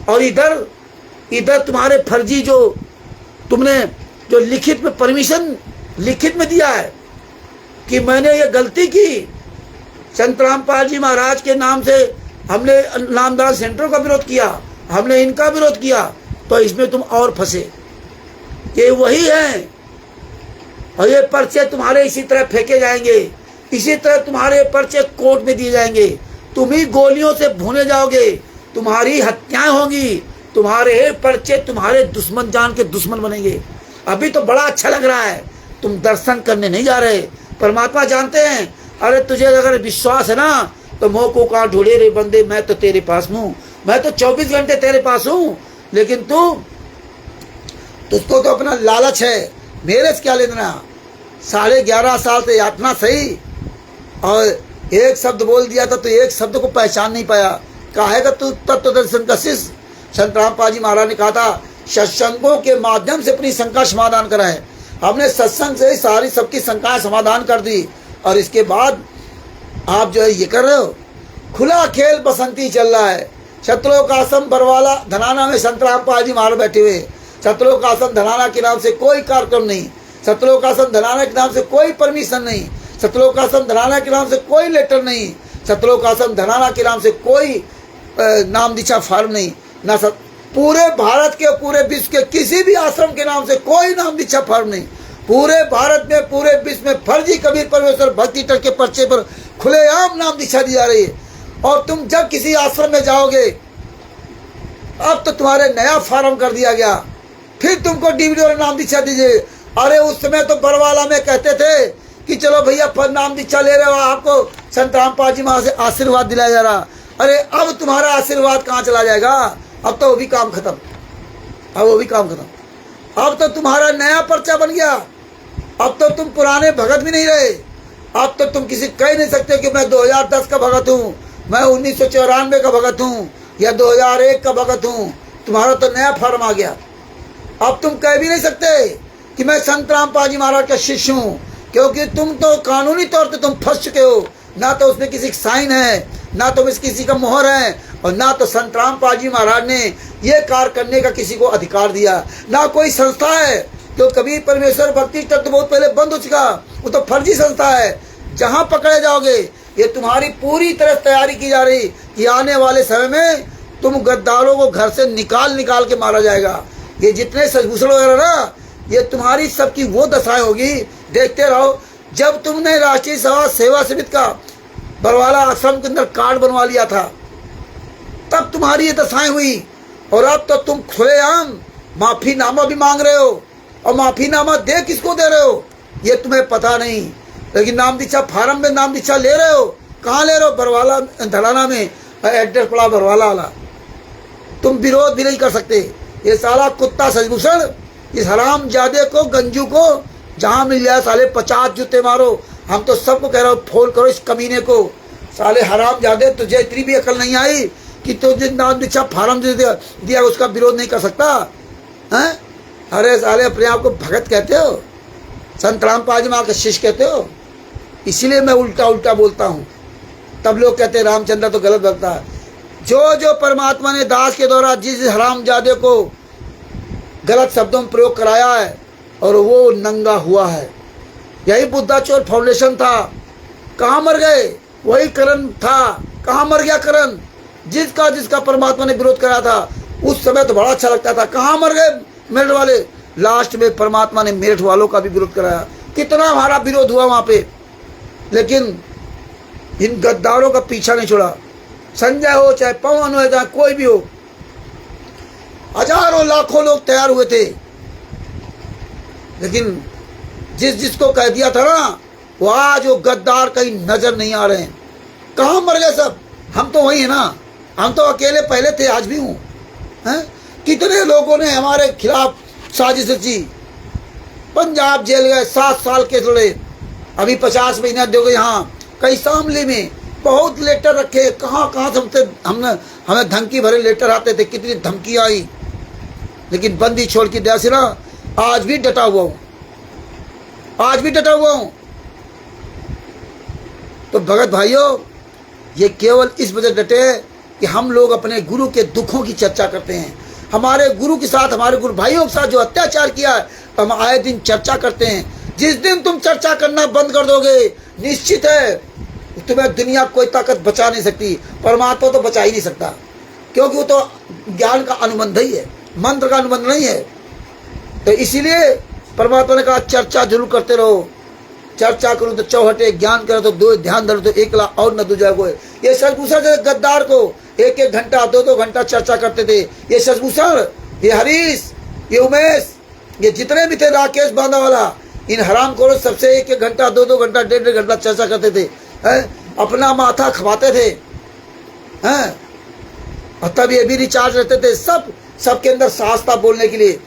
और इधर तुम्हारे फर्जी जो तुमने जो लिखित में परमिशन लिखित में दिया है कि मैंने ये गलती की, संत रामपाल जी महाराज के नाम से हमने नामदान सेंटर का विरोध किया, हमने इनका विरोध किया, तो इसमें तुम और फंसे। ये वही है और ये पर्चे तुम्हारे इसी तरह फेंके जाएंगे, इसी तरह तुम्हारे पर्चे कोर्ट में दिए जाएंगे, तुम ही गोलियों से भूने जाओगे, तुम्हारी हत्याएं होंगी, तुम्हारे पर्चे तुम्हारे दुश्मन जान के दुश्मन बनेंगे। अभी तो बड़ा अच्छा लग रहा है, तुम दर्शन करने नहीं जा रहे। परमात्मा जानते हैं, अरे तुझे अगर विश्वास है ना तो मोह को कहाँ ढूंढे रे बंदे, मैं तो तेरे पास हूँ, मैं तो 24 घंटे तेरे पास हूँ। लेकिन तुझको तो अपना लालच है, मेरे से क्या लेना। 11.5 साल से यातना सही और एक शब्द बोल दिया था तो एक शब्द को पहचान नहीं पाया। कहेगा तू तत्व दर्शन का शिष्य। संत रामपाल जी महाराज ने कहा था सत्संगों के माध्यम से अपनी शंका समाधान कराए। हमने सत्संग से सारी सबकी शंकाएं समाधान कर दी और इसके बाद आप जो है ये कर रहे हो। खुला खेल बसंती चल रहा है। सतलोक आश्रम बरवाला धनाना में संत रामपाल जी महाराज बैठे हुए। सतलोक आश्रम धनाना के नाम से कोई कार्यक्रम नहीं, सतलोक आश्रम धनाना के नाम से कोई परमिशन नहीं, सतलोक आश्रम धनाना के नाम से कोई लेटर नहीं, सतलोक आश्रम धनाना के नाम से कोई नाम दीक्षा फार्म नहीं, ना पूरे भारत के पूरे विश्व के किसी भी आश्रम के नाम से कोई नाम दीक्षा फार्म नहीं। पूरे भारत में पूरे विश्व में फर्जी कबीर परमेश्वर भक्ति टल के पर्चे पर खुलेआम नाम दीक्षा दी जा रही है। और तुम जब किसी आश्रम में जाओगे, अब तो तुम्हारे नया फार्म कर दिया गया, फिर तुमको डीवीडी और नाम दीक्षा दीजिए। अरे उस समय तो बरवाला में कहते थे कि चलो भैया नाम दीक्षा ले रहे हो, आपको संत रामपाल जी महाराज से आशीर्वाद दिलाया जा रहा। अरे अब तुम्हारा आशीर्वाद कहाँ चला जाएगा? अब तो वो भी काम खत्म, अब वो भी काम खत्म। अब तो तुम्हारा नया पर्चा बन गया, अब तो तुम पुराने भगत भी नहीं रहे। अब तो तुम किसी कह नहीं सकते कि मैं 2010 का भगत हूँ, मैं 1994 का भगत हूँ या 2001 का भगत हूँ। तुम्हारा तो नया फॉर्म आ गया। अब तुम कह भी नहीं सकते कि मैं संत रामपाल जी महाराज का शिष्य हूँ, क्योंकि तुम तो कानूनी तौर पे तुम फंस चुके हो। ना तो उसमें किसी साइन है, ना तो उसमें किसी का मोहर है, और ना तो संत रामपाल जी महाराज ने ये कार्य करने का किसी को अधिकार दिया, ना कोई संस्था है। तो कबीर परमेश्वर भक्ति तत्व बहुत पहले बंद हो चुका, वो तो फर्जी संस्था है। जहाँ पकड़े जाओगे, ये तुम्हारी पूरी तरह तैयारी की जा रही कि आने वाले समय में तुम गद्दारों को घर से निकाल के मारा जाएगा। ये जितने सजभूषण वगैरह ना, ये तुम्हारी सबकी वो दशाएं होगी। देखते रहो। जब तुमने राष्ट्रीय सेवा समिति का बरवाला आश्रम के अंदर कार्ड बनवा लिया था, तब तुम्हारी ये दशाएं हुई। और अब तो तुम खुलेआम माफीनामा भी मांग रहे हो, और माफीनामा दे किसको दे रहे हो ये तुम्हें पता नहीं, लेकिन नाम दीक्षा फार्म में नाम दीक्षा ले रहे हो। कहाँ ले रहे हो? बरवाला धड़ाना में एड्रेस पड़ा बरवाला वाला। तुम विरोध भी नहीं कर सकते। ये साला कुत्ता सजभूषण, इस हराम जादे को, गंजू को जहाँ मिल जाए साले 50 जूते मारो। हम तो सबको कह रहा हूँ फोन करो इस कमीने को। साले हराम जादे, तुझे इतनी भी अकल नहीं आई कि तुझे नाम दीक्षा फार्म दिया उसका विरोध नहीं कर सकता हैं? अरे साले अपने आप को भगत कहते हो, संत रामपाल जी माँ के शिष्य कहते हो, इसीलिए मैं उल्टा उल्टा बोलता हूँ। तब लोग कहते हैं रामचंद्र तो गलत बोलता है। जो जो परमात्मा ने दास के द्वारा जिस हरामजादे को गलत शब्दों में प्रयोग कराया है और वो नंगा हुआ है। यही बुद्धाचोर फाउंडेशन था, कहाँ मर गए? वही करण था, कहाँ मर गया करण? जिसका परमात्मा ने विरोध कराया था उस समय तो बड़ा अच्छा लगता था, कहाँ मर गए मेरठ वाले? लास्ट में परमात्मा ने मेरठ वालों का भी विरोध कराया। कितना हमारा विरोध हुआ वहाँ पे, लेकिन इन गद्दारों का पीछा नहीं छोड़ा। संजय हो चाहे पवन हो चाहे कोई भी हो, हजारों लाखों लोग तैयार हुए थे, लेकिन जिसको कह दिया था ना, वो आज वो गद्दार कहीं नजर नहीं आ रहे हैं। कहाँ मर गए सब? हम तो वही है ना, हम तो अकेले पहले थे, आज भी हूँ। कितने लोगों ने हमारे खिलाफ साजिश रची, पंजाब जेल गए, 7 साल केस लड़े, अभी 50 महीना दोगे यहाँ। कई मामले में बहुत लेटर रखे, कहाँ से हमें धमकी भरे लेटर आते थे, कितनी धमकी आई, लेकिन बंदी छोड़ की दया से ना आज भी डटा हुआ हूँ, आज भी डटा हुआ हूँ। तो भगत भाइयों, ये केवल इस वजह डटे कि हम लोग अपने गुरु के दुखों की चर्चा करते हैं। हमारे गुरु के साथ, हमारे गुरु भाइयों के साथ जो अत्याचार किया है, हम आए दिन चर्चा करते हैं। जिस दिन तुम चर्चा करना बंद कर दोगे, निश्चित है तुम्हें दुनिया कोई ताकत बचा नहीं सकती, परमात्मा तो बचा ही नहीं सकता, क्योंकि वो तो ज्ञान का अनुबंध ही है, मंत्र का अनुबंध नहीं है। तो इसीलिए परमात्मा ने कहा चर्चा जरूर करते रहो। चर्चा करो तो चौहटे, ज्ञान करो तो दो, ध्यान धरो तो एक लाख और न दूजा कोई। ये सचभूषण गद्दार को 1-1 घंटा 2-2 घंटा चर्चा करते थे। ये सचभूषण, ये हरीश, ये उमेश, ये जितने भी थे, राकेश बांधावाला, इन हराम खोरों सबसे 1-1 घंटा 2-2 घंटा 1.5 घंटा चर्चा करते थे। अपना माथा खवाते थे, और तब ये भी रिचार्ज रहते थे। सबके अंदर साहस था बोलने के लिए,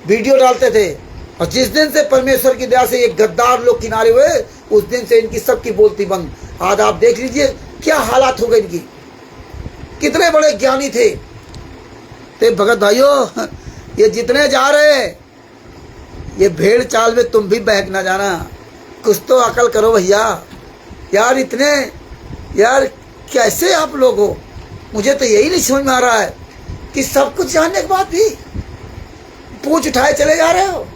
वीडियो डालते थे। और जिस दिन से परमेश्वर की दया से ये गद्दार लोग किनारे हुए, उस दिन से इनकी सबकी बोलती बंद। आज आप देख लीजिए क्या हालात हो गए इनकी। कितने बड़े ज्ञानी थे। तो भगत भाइयों, ये जितने जा रहे हैं, ये भेड़ चाल में तुम भी बहक ना जाना। कुछ तो अकल करो भैया यार। इतने यार कैसे आप लोग हो? मुझे तो यही नहीं समझ में आ रहा है कि सब कुछ जानने के बाद भी पूछ उठाए चले जा रहे हो।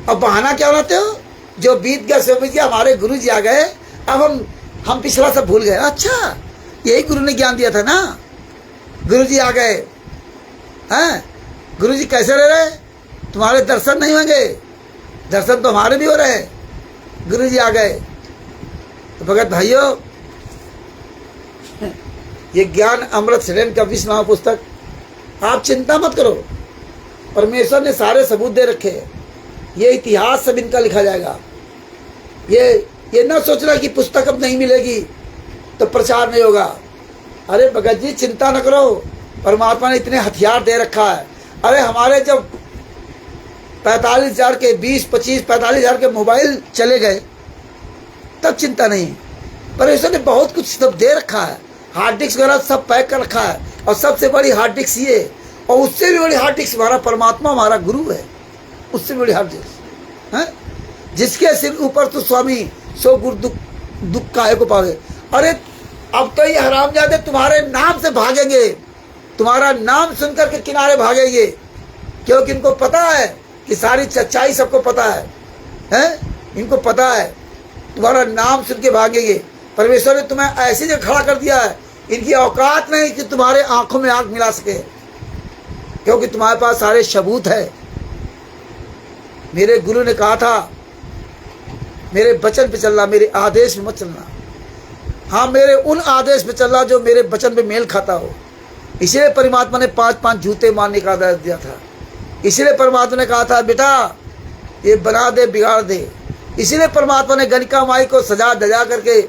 अब बहाना क्या बनाते हो? जो बीत गया सो बीत गया, हमारे गुरु जी आ गए, अब हम पिछला सब भूल गए। अच्छा, यही गुरु ने ज्ञान दिया था ना। गुरु जी आ गए, हैं? गुरु जी कैसे रह रहे? तुम्हारे दर्शन नहीं होंगे, दर्शन तो हमारे भी हो रहे हैं। गुरु जी आ गए। तो भगत भाइयों, ये ज्ञान अमृत श्रेण का 20वां पुस्तक, आप चिंता मत करो, परमेश्वर ने सारे सबूत दे रखे हैं। ये इतिहास सब इनका लिखा जाएगा। ये न सोचना कि पुस्तक अब नहीं मिलेगी तो प्रचार नहीं होगा। अरे भगत जी चिंता न करो, परमात्मा ने इतने हथियार दे रखा है। अरे हमारे जब 45,000 के 45,000 के मोबाइल चले गए, तब चिंता नहीं। परमेश्वर ने बहुत कुछ सब दे रखा है, हार्ड डिस्क वगैरह सब पैक कर रखा है। और सबसे बड़ी हार्ड डिस्क ये, और उससे भी बड़ी हार्ड डिस्क हमारा परमात्मा, हमारा गुरु है। उससे बड़ी हार्ड डिस्क है, जिसके सिर ऊपर तो स्वामी सो गुरु दुख काहे को पावे। अरे अब तो ये हरामजादे तुम्हारे नाम से भागेंगे, तुम्हारा नाम सुनकर के किनारे भागेंगे, क्योंकि इनको पता है कि सारी सच्चाई सबको पता है? इनको पता है तुम्हारा नाम सुन के भागेंगे। परमेश्वर ने तुम्हें ऐसी जगह खड़ा कर दिया है, इनकी औकात नहीं कि तुम्हारे आंखों में आंख मिला सके, क्योंकि तुम्हारे पास सारे सबूत है। मेरे गुरु ने कहा था, मेरे वचन पे चलना, मेरे आदेश में मत चलना। हाँ, मेरे उन आदेश पे चलना जो मेरे वचन पे मेल खाता हो। इसलिए परमात्मा ने 5-5 जूते मारने का आदेश दिया था। इसलिए परमात्मा ने कहा था बेटा ये बना दे बिगाड़ दे। इसीलिए परमात्मा ने गणिका माई को सजा दजा करके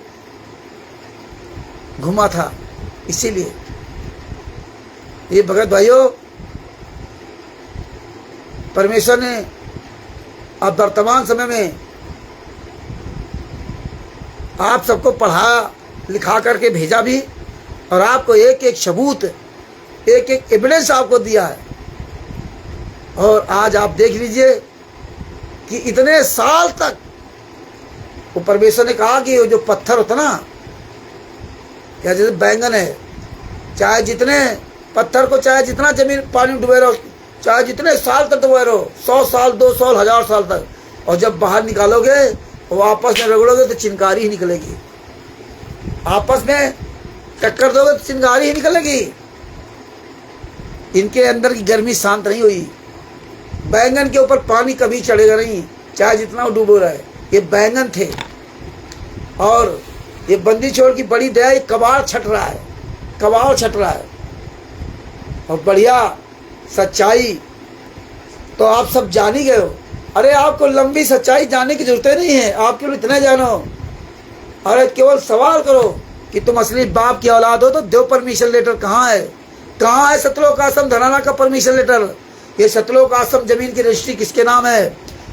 घुमा था। इसीलिए ये भगत भाइयों, परमेश्वर ने अब वर्तमान समय में आप सबको पढ़ा लिखा करके भेजा भी, और आपको एक एक सबूत, एक एक एविडेंस आपको दिया है। और आज आप देख लीजिए कि इतने साल तक वो परमेश्वर ने कहा कि वो जो पत्थर होता ना, क्या जैसे बैंगन है, चाहे जितने पत्थर को चाहे जितना जमीन पानी में डुबे रहो, चाहे जितने साल तक डुबे रहो, 100 साल 200 साल 1000 साल तक, और जब बाहर निकालोगे वो आपस में रगड़ोगे तो चिंगारी ही निकलेगी। आपस में टक्कर दोगे तो चिंगारी ही निकलेगी। इनके अंदर की गर्मी शांत नहीं हुई। बैंगन के ऊपर पानी कभी चढ़ेगा नहीं, चाहे जितना वो डूबो रहे। ये बैंगन थे, और ये बंदी छोड़ की बड़ी दया, ये कबाड़ छट रहा है, कबाड़ छट रहा है। और बढ़िया सच्चाई तो आप सब जान ही गए हो। अरे आपको लंबी सच्चाई जानने की जरूरत नहीं है, आप केवल इतना जानो। अरे केवल सवाल करो कि तुम असली बाप की औलाद हो तो दो परमिशन लेटर कहाँ है? कहाँ है सतलोक आश्रम धनाना का परमिशन लेटर? ये सतलोक आश्रम जमीन की रजिस्ट्री किसके नाम है?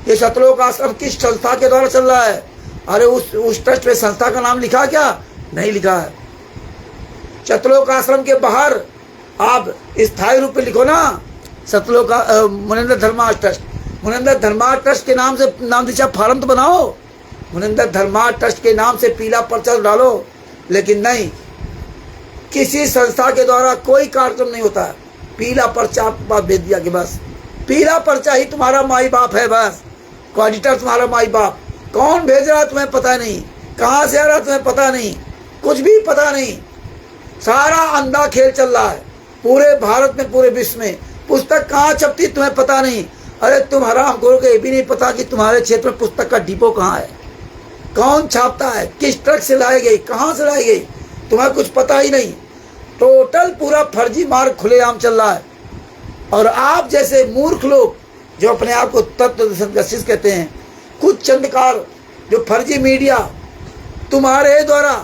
ये सतलोक आश्रम किस संस्था के द्वारा चल रहा है? अरे उस ट्रस्ट में संस्था का नाम लिखा क्या? नहीं लिखा है। सतलोक आश्रम के बाहर आप स्थायी रूप में लिखो ना, सतलोक मुनिंदर धर्मार्थ ट्रस्ट। मुनिंदर धर्मार्थ ट्रस्ट के नाम से नाम दीक्षा फार्म तो बनाओ, मुनिंदर धर्मार्थ ट्रस्ट के नाम से पीला पर्चा डालो। लेकिन नहीं, किसी संस्था के द्वारा कोई कार्यक्रम नहीं होता। पीला पर्चा आपके पास भेज दिया कि बस पीला पर्चा ही तुम्हारा माई बाप है, बस ऑडिटर तुम्हारा माई बाप। कौन भेज रहा तुम्हें पता नहीं, कहाँ से आ रहा तुम्हें पता नहीं, कुछ भी पता नहीं। सारा अंधा खेल चल रहा है पूरे भारत में, पूरे विश्व में। पुस्तक कहाँ छपती तुम्हें पता नहीं। अरे तुम हराम खोर को ये भी नहीं पता कि तुम्हारे क्षेत्र में पुस्तक का डिपो कहाँ है, कौन छापता है, किस ट्रक से लाई गई, कहाँ से लाई गई, तुम्हें कुछ पता ही नहीं। टोटल पूरा फर्जी मार्ग खुलेआम चल रहा है। और आप जैसे मूर्ख लोग जो अपने आप को तत्व संदर्शित कहते हैं, कुछ चंदकार जो फर्जी मीडिया तुम्हारे द्वारा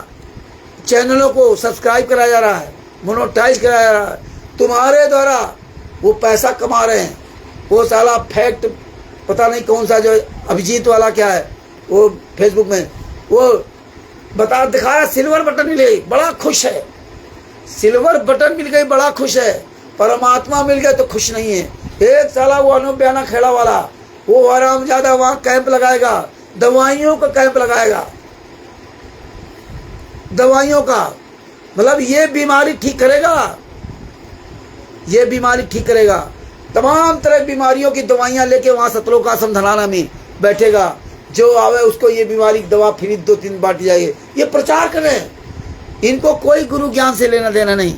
चैनलों को सब्सक्राइब कराया जा रहा है, मोनेटाइज कराया जा रहा है, तुम्हारे द्वारा वो पैसा कमा रहे हैं। वो साला फैक्ट पता नहीं कौन सा जो अभिजीत वाला क्या है, वो फेसबुक में वो बता दिखाया सिल्वर बटन मिल गई, बड़ा खुश है। सिल्वर बटन मिल गई, बड़ा खुश है। परमात्मा मिल गया तो खुश नहीं है। एक साला वो अनुबयाना खेड़ा वाला, वो आराम ज्यादा वहां कैंप लगाएगा, दवाइयों का कैंप लगाएगा, दवाइयों का। मतलब ये बीमारी ठीक करेगा, ये बीमारी ठीक करेगा। तमाम तरह की बीमारियों की दवाइयां लेके वहां सतलोक आश्रम धनाना में बैठेगा। जो आवे उसको ये बीमारी दवा फ्री 2-3 बांटी जाएगी। ये प्रचार करें, इनको कोई गुरु ज्ञान से लेना देना नहीं।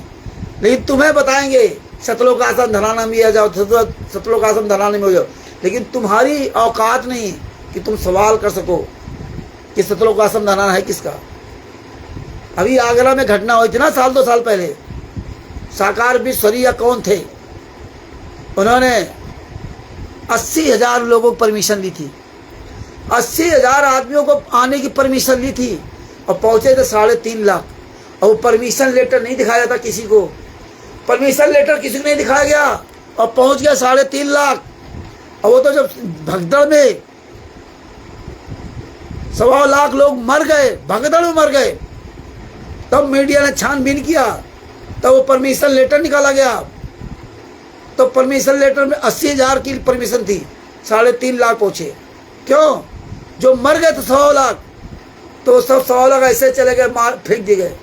लेकिन तुम्हें बताएंगे सतलोक आश्रम धनाना में आ जाओ, सतलोक आश्रम धनाना में हो जाओ। लेकिन तुम्हारी औकात नहीं कि तुम सवाल कर सको कि सतलोक आश्रम धनाना है किसका। अभी आगरा में घटना हुई थी ना 1-2 साल पहले, साकार विश्वरिया कौन थे, उन्होंने 80,000 लोगों को परमिशन ली थी, 80,000 आदमियों को आने की परमिशन ली थी, और पहुंचे थे 3.5 लाख। और वो परमिशन लेटर नहीं दिखाया था किसी को, परमिशन लेटर किसी को नहीं दिखाया गया, और पहुंच गया 3.5 लाख। और वो तो जब भगदड़ में 1.25 लाख लोग मर गए, भगदड़ में मर गए, तब मीडिया ने छानबीन किया, तब वो परमिशन लेटर निकाला गया। तो परमिशन लेटर में 80,000 की परमिशन थी, 3.5 लाख पहुंचे। क्यों? जो मर गए तो 100 लाख, तो सब 100 लाख ऐसे चले गए, मार फेंक दिए गए।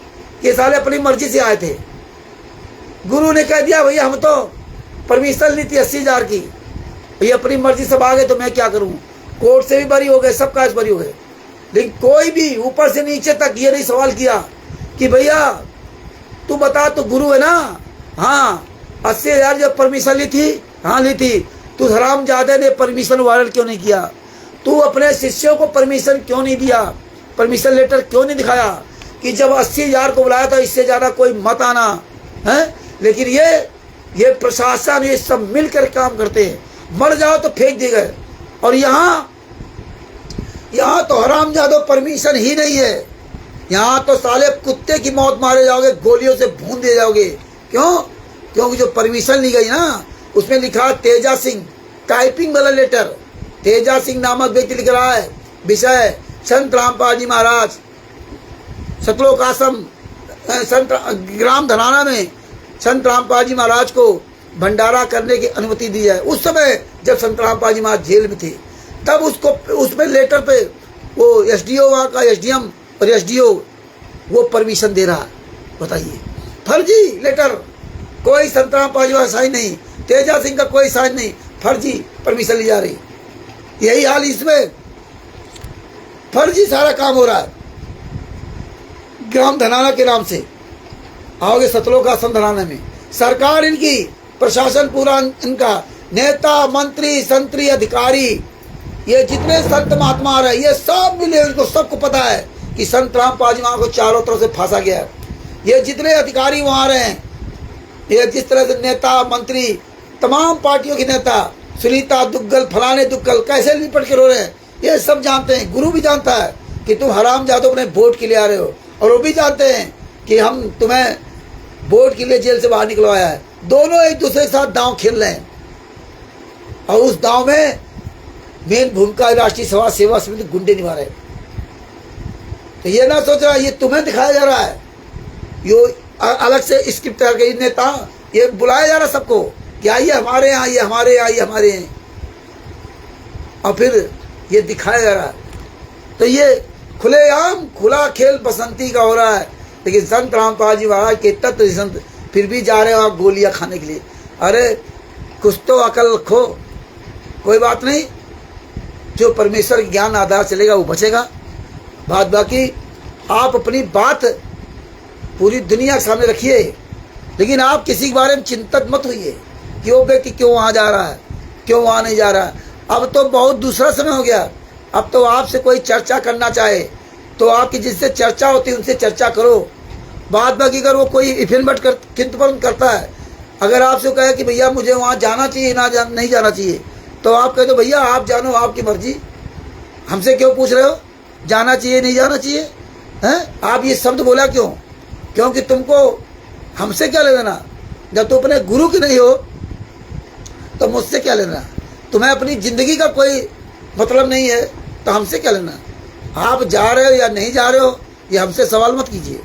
ये साले अपनी मर्जी से आए थे। गुरु ने कह दिया भैया हम तो परमिशन ली थी 80,000 की, भैया अपनी मर्जी से आ गए तो मैं क्या करूं। कोर्ट से भी बरी हो गए, सब काज बरी हो गए। लेकिन कोई भी ऊपर से नीचे तक ये नहीं सवाल किया कि भैया तू बता, तू गुरु है ना, हाँ 80,000 जब परमिशन ली थी, हाँ ली थी, तू हरामजादे ने परमिशन वायरल क्यों नहीं किया? तू अपने शिष्यों को परमिशन क्यों नहीं दिया? परमिशन लेटर क्यों नहीं दिखाया कि जब 80,000 को बुलाया था इससे ज्यादा कोई मत आना है? लेकिन ये प्रशासन ये सब मिलकर काम करते हैं। मर जाओ तो फेंक दिए गए। और यहाँ तो हरामजादों परमिशन ही नहीं है। यहाँ तो साले कुत्ते की मौत मारे जाओगे, गोलियों से भून दिए जाओगे। क्यों? क्योंकि जो परमिशन ली गई ना, उसमें लिखा तेजा सिंह, टाइपिंग वाला लेटर। तेजा सिंह नामक व्यक्ति लिख रहा है, विषय संत रामपाल जी महाराज, सतलोक आश्रम संत ग्राम धनाना में संत रामपाल जी महाराज को भंडारा करने की अनुमति दी है। उस समय जब संत रामपाल जी महाराज जेल में थे, तब उसको उसमें लेटर पे वो एसडीओ वहाँ का एसडीएम और एसडीओ वो परमिशन दे रहा। बताइए, फर्जी लेटर, कोई संत रामपाल जी महाराज साइन नहीं, तेजा सिंह का कोई साइन नहीं, फर्जी परमिशन ली जा रही। यही हाल इसमें, फर्जी सारा काम हो रहा है। ग्राम धनाना के नाम से आओगे सतलोक आश्रम धनाना में, सरकार इनकी, प्रशासन पूरा इनका, नेता मंत्री संतरी अधिकारी, ये जितने संत महात्मा आ रहे हैं, ये सब मिले, उनको सबको पता है कि संत रामपाल जी महाराज को चारों तरफ से फांसा गया है। ये जितने अधिकारी वहाँ आ रहे हैं, ये जिस तरह से नेता मंत्री, तमाम पार्टियों के नेता, सुनीता दुग्गल, फलाने दुग्गल कैसे लिपट के रो रहे हैं, ये सब जानते हैं। गुरु भी जानता है कि तुम हरामजादों अपने वोट के लिए आ रहे हो, और वो भी जानते हैं कि हम तुम्हें वोट के लिए जेल से बाहर निकलवाया है। दोनों एक दूसरे के साथ दांव खेल रहे हैं, और उस दांव में मेन भूमिका राष्ट्रीय समाज सेवा समिति गुंडे निभा रहे हैं। तो ये ना सोच रहा ये तुम्हें दिखाया जा रहा है, यो अलग से स्क्रिप्ट करके नेता ये बुलाया जा रहा सबको कि आइए हमारे यहाँ, ये हमारे यहाँ, ये हमारे यहाँ, और फिर ये दिखाया जा रहा है। तो ये खुलेआम खुला खेल बसंती का हो रहा है। लेकिन संत रामपाल जी महाराज के तत्व संत फिर भी जा रहे हो आप गोलियां खाने के लिए। अरे कुछ तो अकल रखो। कोई बात नहीं, जो परमेश्वर के ज्ञान आधार चलेगा वो बचेगा। बात बाकी आप अपनी बात पूरी दुनिया के सामने रखिए, लेकिन आप किसी के बारे में चिंतित मत होइए कि वो व्यक्ति क्यों वहाँ जा रहा है, क्यों वहाँ नहीं जा रहा है। अब तो बहुत दूसरा समय हो गया। अब तो आपसे कोई चर्चा करना चाहे तो आपकी जिससे चर्चा होती है उनसे चर्चा करो। बात बाकी अगर वो कोई इफिनबट किंतु करता है, अगर आपसे कहे कि भैया मुझे वहाँ जाना चाहिए नहीं जाना चाहिए, तो आप कह दो भैया आप जानो, आपकी मर्जी, हमसे क्यों पूछ रहे हो जाना चाहिए नहीं जाना चाहिए हैं? आप ये शब्द बोला क्यों? क्योंकि तुमको हमसे क्या लेना? जब तुम अपने गुरु की नहीं हो तो मुझसे क्या लेना? तुम्हें अपनी जिंदगी का कोई मतलब नहीं है तो हमसे क्या लेना? आप जा रहे हो या नहीं जा रहे हो ये हमसे सवाल मत कीजिए।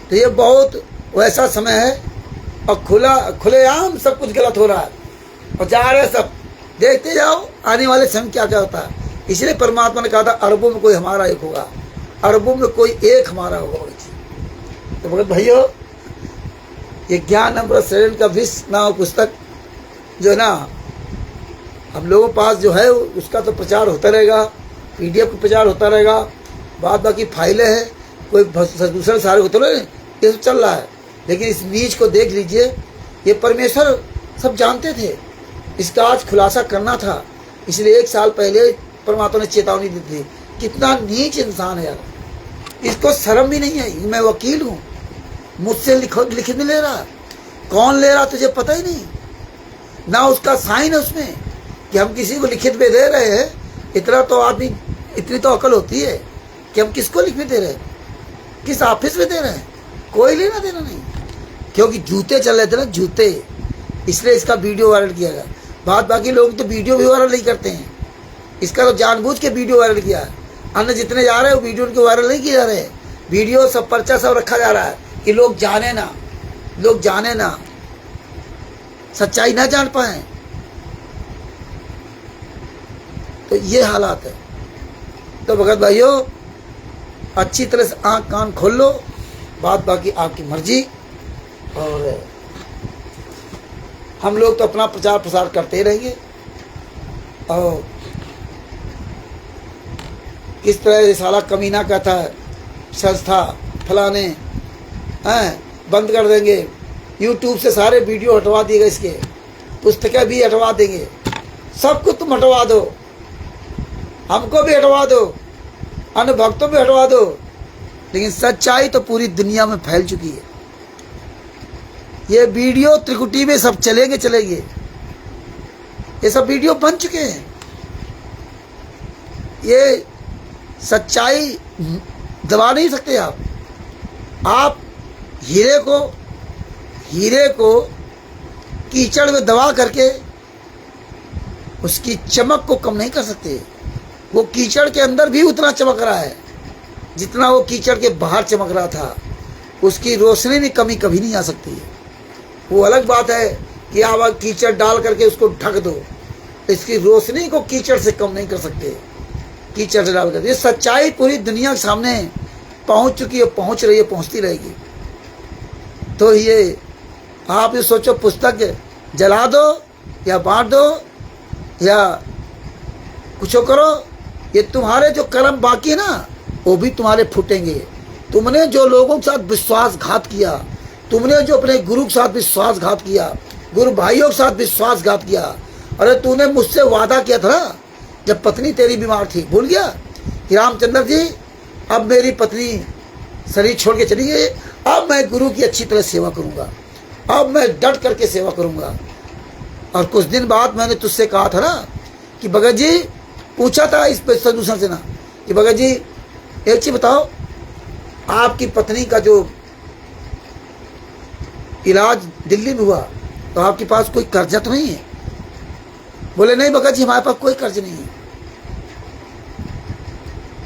तो ये बहुत वैसा समय है, और खुलेआम सब कुछ गलत हो रहा है, और जा रहे सब, देखते जाओ आने वाले समय क्या क्या होता है। इसलिए परमात्मा ने कहा था अरबों में कोई हमारा एक होगा, अरबों में कोई एक हमारा होगा। तो भगत भाइयों, ये ज्ञान अमृत शरण का विश्व नाम पुस्तक जो है ना, हम लोगों के पास जो है उसका तो प्रचार होता रहेगा, PDF का प्रचार होता रहेगा। बात बाकी फाइलें हैं, कोई दूसरे सारे होते रहे, ये सब चल रहा है। लेकिन इस नीच को देख लीजिए, ये परमेश्वर सब जानते थे, इसका आज खुलासा करना था। इसलिए 1 साल पहले परमात्मा ने चेतावनी दी थी। कितना नीच इंसान है यार, इसको शर्म भी नहीं है। मैं वकील हूँ, मुझसे लिखित नहीं ले रहा, कौन ले रहा तुझे पता ही नहीं, ना उसका साइन है उसमें कि हम किसी को लिखित में दे रहे हैं। इतना तो आदमी, इतनी तो अकल होती है कि हम किसको लिखित दे रहे हैं, किस ऑफिस में दे रहे हैं, कोई लेना देना नहीं। क्योंकि जूते चल रहे थे ना, जूते, इसलिए इसका वीडियो वायरल किया गया। बात बाकी लोग तो वीडियो भी वायरल नहीं करते हैं, इसका तो जानबूझ के वीडियो वायरल किया है। अन्य जितने जा रहे हैं वो वीडियो उनके वायरल नहीं किए जा रहे हैं, वीडियो सब पर्चा सब रखा जा रहा है कि लोग जाने ना, सच्चाई ना जान पाए। तो ये हालात है। तो भगत भाइयों, अच्छी तरह से आँख कान खोल लो, बात बाकी आपकी मर्जी। और हम लोग तो अपना प्रचार प्रसार करते ही रहेंगे। और किस तरह ये साला कमीना कहता है, संस्था फलाने बंद कर देंगे, YouTube से सारे वीडियो हटवा दिए गए, इसके पुस्तकें भी हटवा देंगे, सब कुछ तुम हटवा दो, हमको भी हटवा दो, अन्य भक्तों भी हटवा दो, लेकिन सच्चाई तो पूरी दुनिया में फैल चुकी है। ये वीडियो त्रिकुटी में सब चलेंगे। ये सब वीडियो बन चुके हैं। ये सच्चाई दबा नहीं सकते आप हीरे को कीचड़ में दबा करके उसकी चमक को कम नहीं कर सकते। वो कीचड़ के अंदर भी उतना चमक रहा है जितना वो कीचड़ के बाहर चमक रहा था। उसकी रोशनी में कमी कभी नहीं आ सकती है। वो अलग बात है कि आप कीचड़ डाल करके उसको ढक दो, इसकी रोशनी को कीचड़ से कम नहीं कर सकते। कीचड़ से डाल कर ये सच्चाई पूरी दुनिया के सामने पहुंच चुकी है, पहुंच रही है, पहुंचती रहेगी। तो ये आप ये सोचो, पुस्तक जला दो या बांट दो या कुछ करो, ये तुम्हारे जो कर्म बाकी है ना वो भी तुम्हारे फूटेंगे। तुमने जो लोगों के साथ विश्वासघात किया, तुमने जो अपने गुरु के साथ विश्वासघात किया, गुरु भाइयों के साथ विश्वासघात किया, अरे तूने मुझसे वादा किया था ना जब पत्नी तेरी बीमार थी, भूल गया कि रामचंद्र जी अब मेरी पत्नी शरीर छोड़ के चली गई, अब मैं गुरु की अच्छी तरह सेवा करूंगा, अब मैं डट करके सेवा करूंगा। और कुछ दिन बाद मैंने तुझसे कहा था ना कि भगत जी, पूछा था इस दूसरे से ना कि भगत जी एक चीज बताओ, आपकी पत्नी का जो इलाज दिल्ली में हुआ तो आपके पास कोई कर्जा तो नहीं है? बोले नहीं भगत जी, हमारे पास कोई कर्ज नहीं है।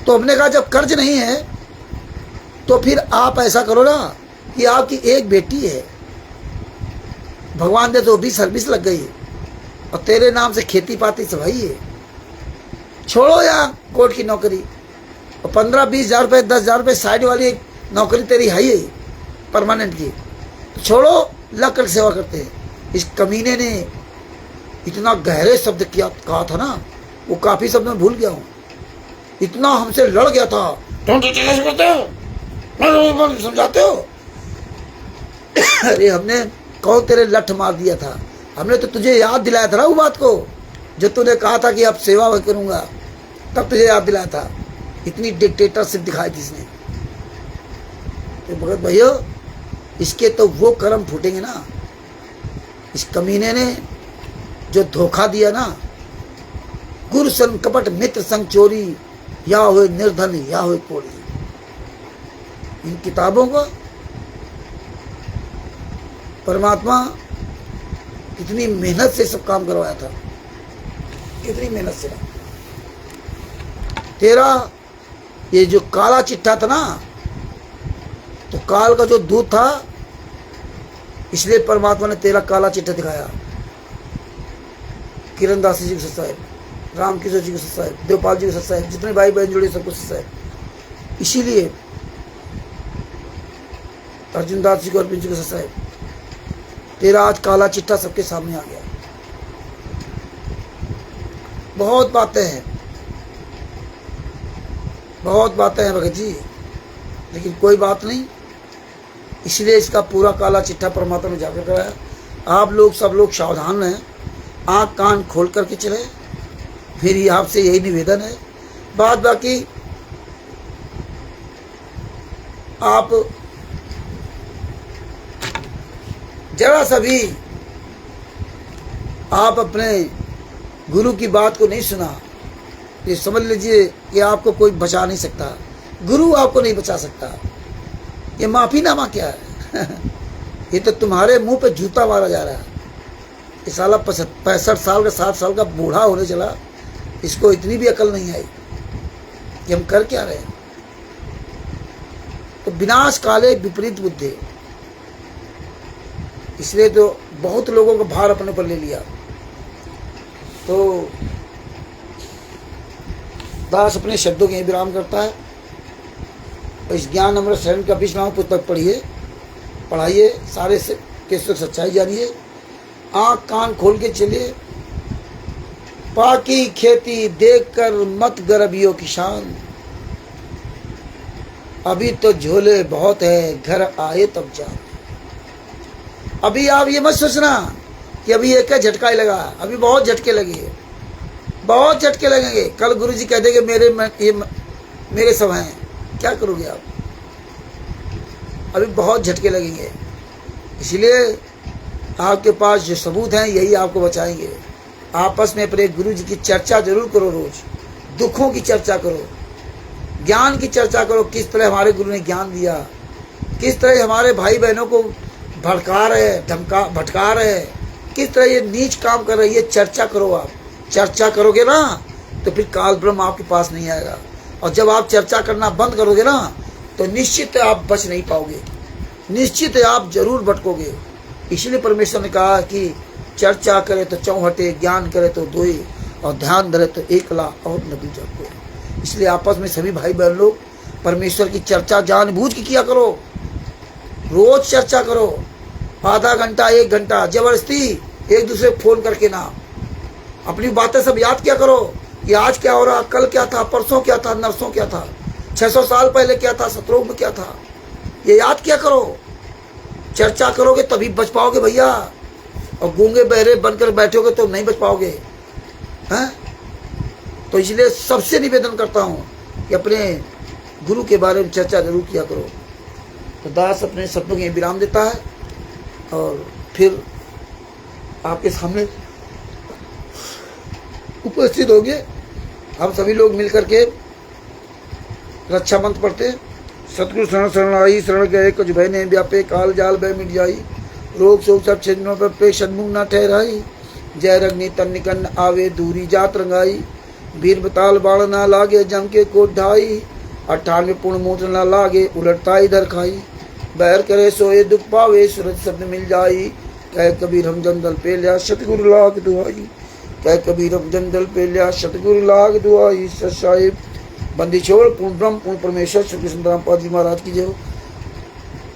तो हमने कहा जब कर्ज नहीं है तो फिर आप ऐसा करो ना कि आपकी एक बेटी है, भगवान दे तो भी सर्विस लग गई और तेरे नाम से खेती पाती सब है, छोड़ो या कोर्ट की नौकरी और 15-20 हज़ार रुपये 10,000 रुपये साइड वाली एक नौकरी तेरी है ही परमानेंट की, तो छोड़ो, लग कर सेवा करते हैं। इस कमीने ने इतना गहरे शब्द किया कहा था ना, वो काफ़ी शब्द मैं भूल गया हूँ। इतना हमसे लड़ गया था, तुम तो कैसे करते हो, समझाते हो। अरे हमने कौन तेरे लठ मार दिया था, हमने तो तुझे याद दिलाया था ना वो बात को, जो तूने कहा था कि अब सेवा करूंगा, तब तुझे याद दिलाया था। इतनी डिक्टेटरशिप दिखाई थी इसने। तो भगत भैया, इसके तो वो कर्म फूटेंगे ना। इस कमीने ने जो धोखा दिया ना, गुरु संग कपट मित्र संग चोरी, या हुए निर्धन या हुए कोड़ी, इन किताबों को परमात्मा कितनी मेहनत से सब काम करवाया था, कितनी मेहनत से। तेरा ये जो काला चिट्ठा था ना, तो काल का जो दूध था, इसलिए परमात्मा ने तेरा काला चिट्ठा दिखाया। किरण दास जी को सत्य साहेब, रामकिशोर जी को सत्य साहेब, देवपाल जी को सत्य साहेब, जितने भाई बहन जुड़े सबको सत्य साहेब। इसीलिए अर्जुन दास जी को, अरविंद जी को सत्य साहेब, तेरा आज काला चिट्ठा सबके सामने आ गया। बहुत बातें हैं, बहुत बातें हैं भगत जी, लेकिन कोई बात नहीं। इसलिए इसका पूरा काला चिट्ठा परमात्मा ने जाकर कराया। आप लोग सब लोग सावधान रहें, आँख कान खोल करके चले। फिर आपसे यही निवेदन है। बात बाकी आप जरा सा भी आप अपने गुरु की बात को नहीं सुना, ये समझ लीजिए कि आपको कोई बचा नहीं सकता, गुरु आपको नहीं बचा सकता। ये माफीनामा क्या है? ये तो तुम्हारे मुंह पे जूता मारा जा रहा है। ये साला 65 साल का 60 साल का बूढ़ा होने चला, इसको इतनी भी अकल नहीं आई कि हम कर क्या रहे हैं। तो विनाश काले विपरीत बुद्धि, इसलिए तो बहुत लोगों को भार अपने पर ले लिया। तो दास अपने शब्दों के विराम करता है। इस ज्ञान अमृत शरण का 20वां पुस्तक पढ़िए, पढ़ाइए, सारे से के सुख सच्चाई जानिए, आँख कान खोल के चलिए। पाकी खेती देखकर मत गरबियो किसान, अभी तो झोले बहुत है, घर आए तब जान। अभी आप ये मत सोचना कि अभी एक झटका ही लगा, अभी बहुत झटके लगे, बहुत झटके लगेंगे। कल गुरु जी कह देंगे मेरे सब हैं, क्या करोगे आप? अभी बहुत झटके लगेंगे। इसलिए आपके पास जो सबूत हैं यही आपको बचाएंगे। आपस में अपने गुरु जी की चर्चा जरूर करो, रोज दुखों की चर्चा करो, ज्ञान की चर्चा करो, किस तरह हमारे गुरु ने ज्ञान दिया, किस तरह हमारे भाई बहनों को भड़का रहे, भटका रहे, किस तरह ये नीच काम कर रहे, ये चर्चा करो। आप चर्चा करोगे ना तो फिर काल ब्रह्म आपके पास नहीं आएगा, और जब आप चर्चा करना बंद करोगे ना तो निश्चित आप बच नहीं पाओगे, निश्चित आप जरूर भटकोगे। इसलिए परमेश्वर ने कहा कि चर्चा करे तो चौहटे, ज्ञान करे तो दोए, और ध्यान धरे तो एकला और न दूजा कोई। इसलिए आपस में सभी भाई बहन लोग परमेश्वर की चर्चा जानबूझ के किया करो, रोज चर्चा करो, आधा घंटा 1 घंटा, जबरदस्ती एक दूसरे को फोन करके ना, अपनी बातें सब याद किया करो। ये आज क्या हो रहा, कल क्या था, परसों क्या था, नरसों क्या था, 600 साल पहले क्या था, सतरों में क्या था, ये याद किया करो। चर्चा करोगे तभी बच पाओगे भैया, और गूंगे बहरे बनकर बैठोगे तो नहीं बच पाओगे हैं। तो इसलिए सबसे निवेदन करता हूँ कि अपने गुरु के बारे में चर्चा जरूर किया करो। तो दास अपने शब्दों के विराम देता है और फिर आपके सामने उपस्थित होंगे। हम सभी लोग मिलकर के रक्षा मंत्र पढ़ते हैं। सतगुरु शरण शरण आई, शरण गए कुछ भय नहीं व्यापे, काल जाल भय मिट जाई, रोग शोक सब छिन्न पर पे सन्मुख न ठहराई, जय रग्नि तन निकन आवे दूरी जात रंगाई, वीर बताल बाण ना लागे जम के कोट ढाई, 98 पूर्ण मूत्र न लागे उलटता इधर खाई, बैर करे सोए दुख पावे सूरज शब्द मिल जाई, कह कबीर हम जंदल पे लिया सतगुरु लाग दुआई, कह कबीर हम जंदल पे लिया सतगुरु लाग दुआई। सत साहिब बंदी छोड़ पूर्ण ब्रह्म पूर्ण परमेश्वर श्री कृष्ण रामपाल जी महाराज की जय हो।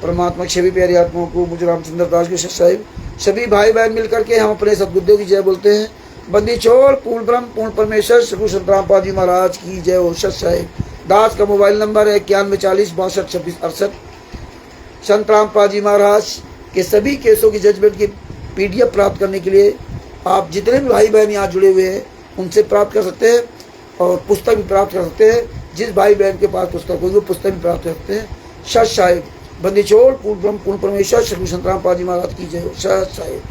परमात्मा के सभी प्यारे आत्माओं को मुझे रामचंद्र दास के सत साहिब सभी भाई बहन मिलकर के हम अपने सदगुरुदेव की जय बोलते हैं। बंदी छोड़ पूर्ण ब्रह्म पूर्ण परमेश्वर श्री कृष्ण रामपाल जी महाराज की जय हो। सत साहिब दास का मोबाइल नंबर है 9140 62 26 68। संत रामपाल जी महाराज के सभी केसों की जजमेंट की PDF प्राप्त करने के लिए आप जितने भी भाई बहन यहाँ जुड़े हुए हैं उनसे प्राप्त कर सकते हैं, और पुस्तक भी प्राप्त कर सकते हैं। जिस भाई बहन के पास पुस्तक होगी वो पुस्तक भी प्राप्त कर सकते हैं। सत साहिब बंदी छोड़ पूर्ण ब्रह्म पूर्ण परमेश्वर श्री कृष्ण रामपाल जी महाराज की जय हो। सत साहिब।